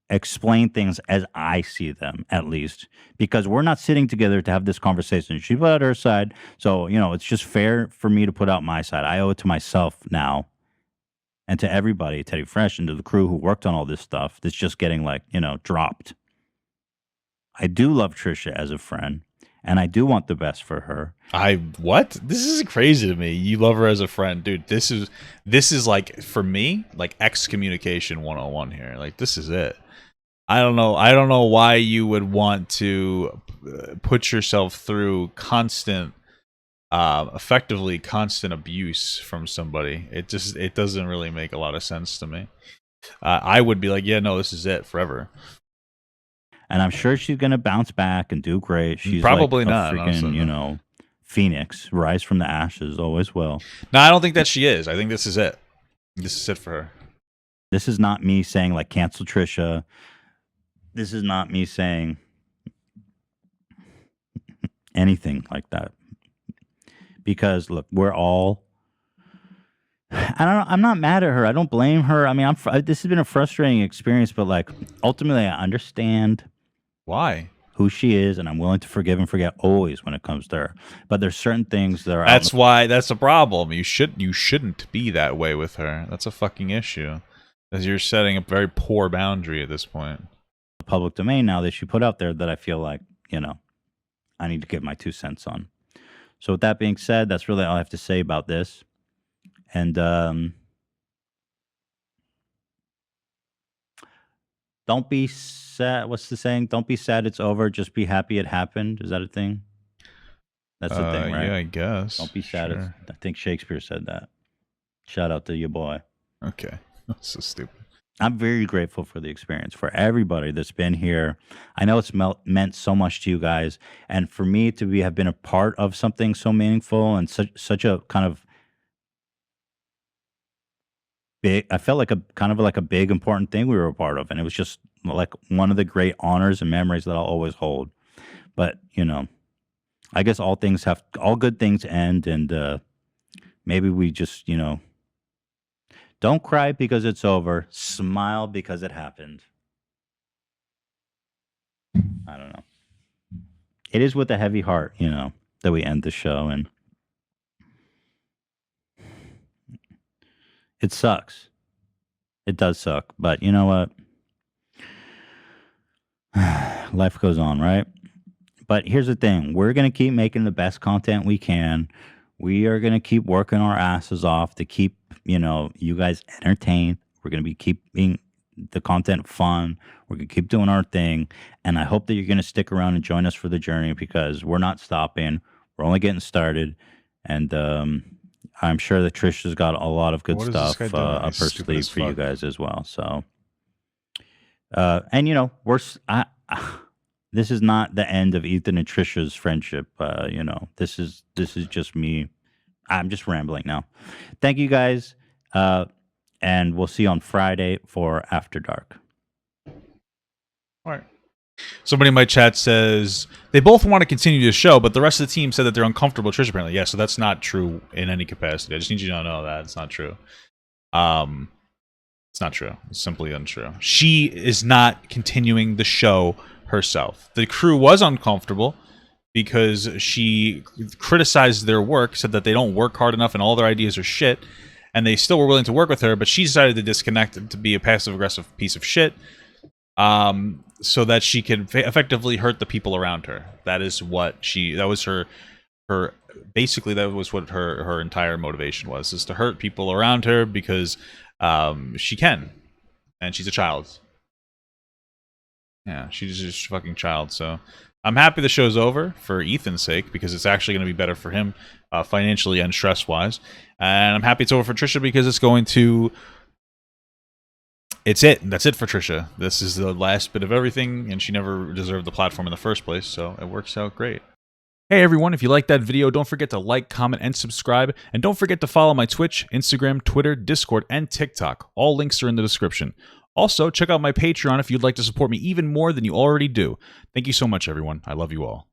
B: explain things as I see them, at least, because we're not sitting together to have this conversation. She put out her side, so, you know, it's just fair for me to put out my side. I owe it to myself now and to everybody, Teddy Fresh, and to the crew who worked on all this stuff that's just getting, like, you know, dropped. I do love Trisha as a friend, and I do want the best for her.
A: What? This is crazy to me. You love her as a friend, dude. This is like, for me, like excommunication 101 here. Like, this is it. I don't know why you would want to put yourself through effectively constant abuse from somebody. It doesn't really make a lot of sense to me. I would be like, yeah, no, this is it forever.
B: And I'm sure she's gonna bounce back and do great. She's
A: probably
B: like
A: not.
B: Freaking, you know, Phoenix, rise from the ashes, always will.
A: No, I don't think that she is. I think this is it. This is it for her.
B: This is not me saying like cancel Trisha. This is not me saying anything like that. Because look, we're all. I'm not mad at her. I don't blame her. I mean, this has been a frustrating experience, but like ultimately, I understand
A: why
B: who she is, and I'm willing to forgive and forget always when it comes to her. But there's certain things that are.
A: That's why that's a problem. You shouldn't be that way with her. That's a fucking issue, because you're setting a very poor boundary at this point.
B: Public domain now that she put out there that I feel like, you know, I need to give my 2 cents on. So with that being said, that's really all I have to say about this. And don't be sad. What's the saying? Don't be sad it's over. Just be happy it happened. Is that a thing? That's the thing, right?
A: Yeah, I guess.
B: Don't be sad. Sure. I think Shakespeare said that. Shout out to your boy.
A: Okay. That's so stupid.
B: I'm very grateful for the experience, for everybody that's been here. I know it's meant so much to you guys. And for me to have been a part of something so meaningful and such a kind of big, I felt like a kind of like a big, important thing we were a part of. And it was just like one of the great honors and memories that I'll always hold. But, you know, I guess all good things end. And maybe we just, you know, don't cry because it's over. Smile because it happened. I don't know. It is with a heavy heart, you know, that we end the show. And it sucks. It does suck. But you know what? Life goes on, right? But here's the thing. We're going to keep making the best content we can. We are going to keep working our asses off to keep, you know, you guys entertained. We're going to be keeping the content fun. We're going to keep doing our thing. And I hope that you're going to stick around and join us for the journey, because we're not stopping. We're only getting started. And I'm sure that Trisha's got a lot of good stuff up her sleeve for you guys as well. So, and you know, this is not the end of Ethan and Trisha's friendship. You know, this is just me. I'm just rambling now. Thank you guys. And we'll see you on Friday for After Dark.
A: All right. Somebody in my chat says they both want to continue the show, but the rest of the team said that they're uncomfortable with Trisha apparently. Yeah, so that's not true in any capacity. I just need you to know that it's not true. It's not true. It's simply untrue. She is not continuing the show herself. The crew was uncomfortable because she criticized their work, said that they don't work hard enough and all their ideas are shit, and they still were willing to work with her, but she decided to disconnect and to be a passive-aggressive piece of shit, so that she could effectively hurt the people around her. That is what that was her basically that was what her entire motivation was, is to hurt people around her because she can, and she's a child. Yeah, she's just a fucking child. So I'm happy the show's over for Ethan's sake, because it's actually going to be better for him financially and stress-wise. And I'm happy it's over for Trisha because it's going to... That's it for Trisha. This is the last bit of everything, and she never deserved the platform in the first place, so it works out great. Hey everyone, if you liked that video, don't forget to like, comment, and subscribe. And don't forget to follow my Twitch, Instagram, Twitter, Discord, and TikTok. All links are in the description. Also, check out my Patreon if you'd like to support me even more than you already do. Thank you so much, everyone. I love you all.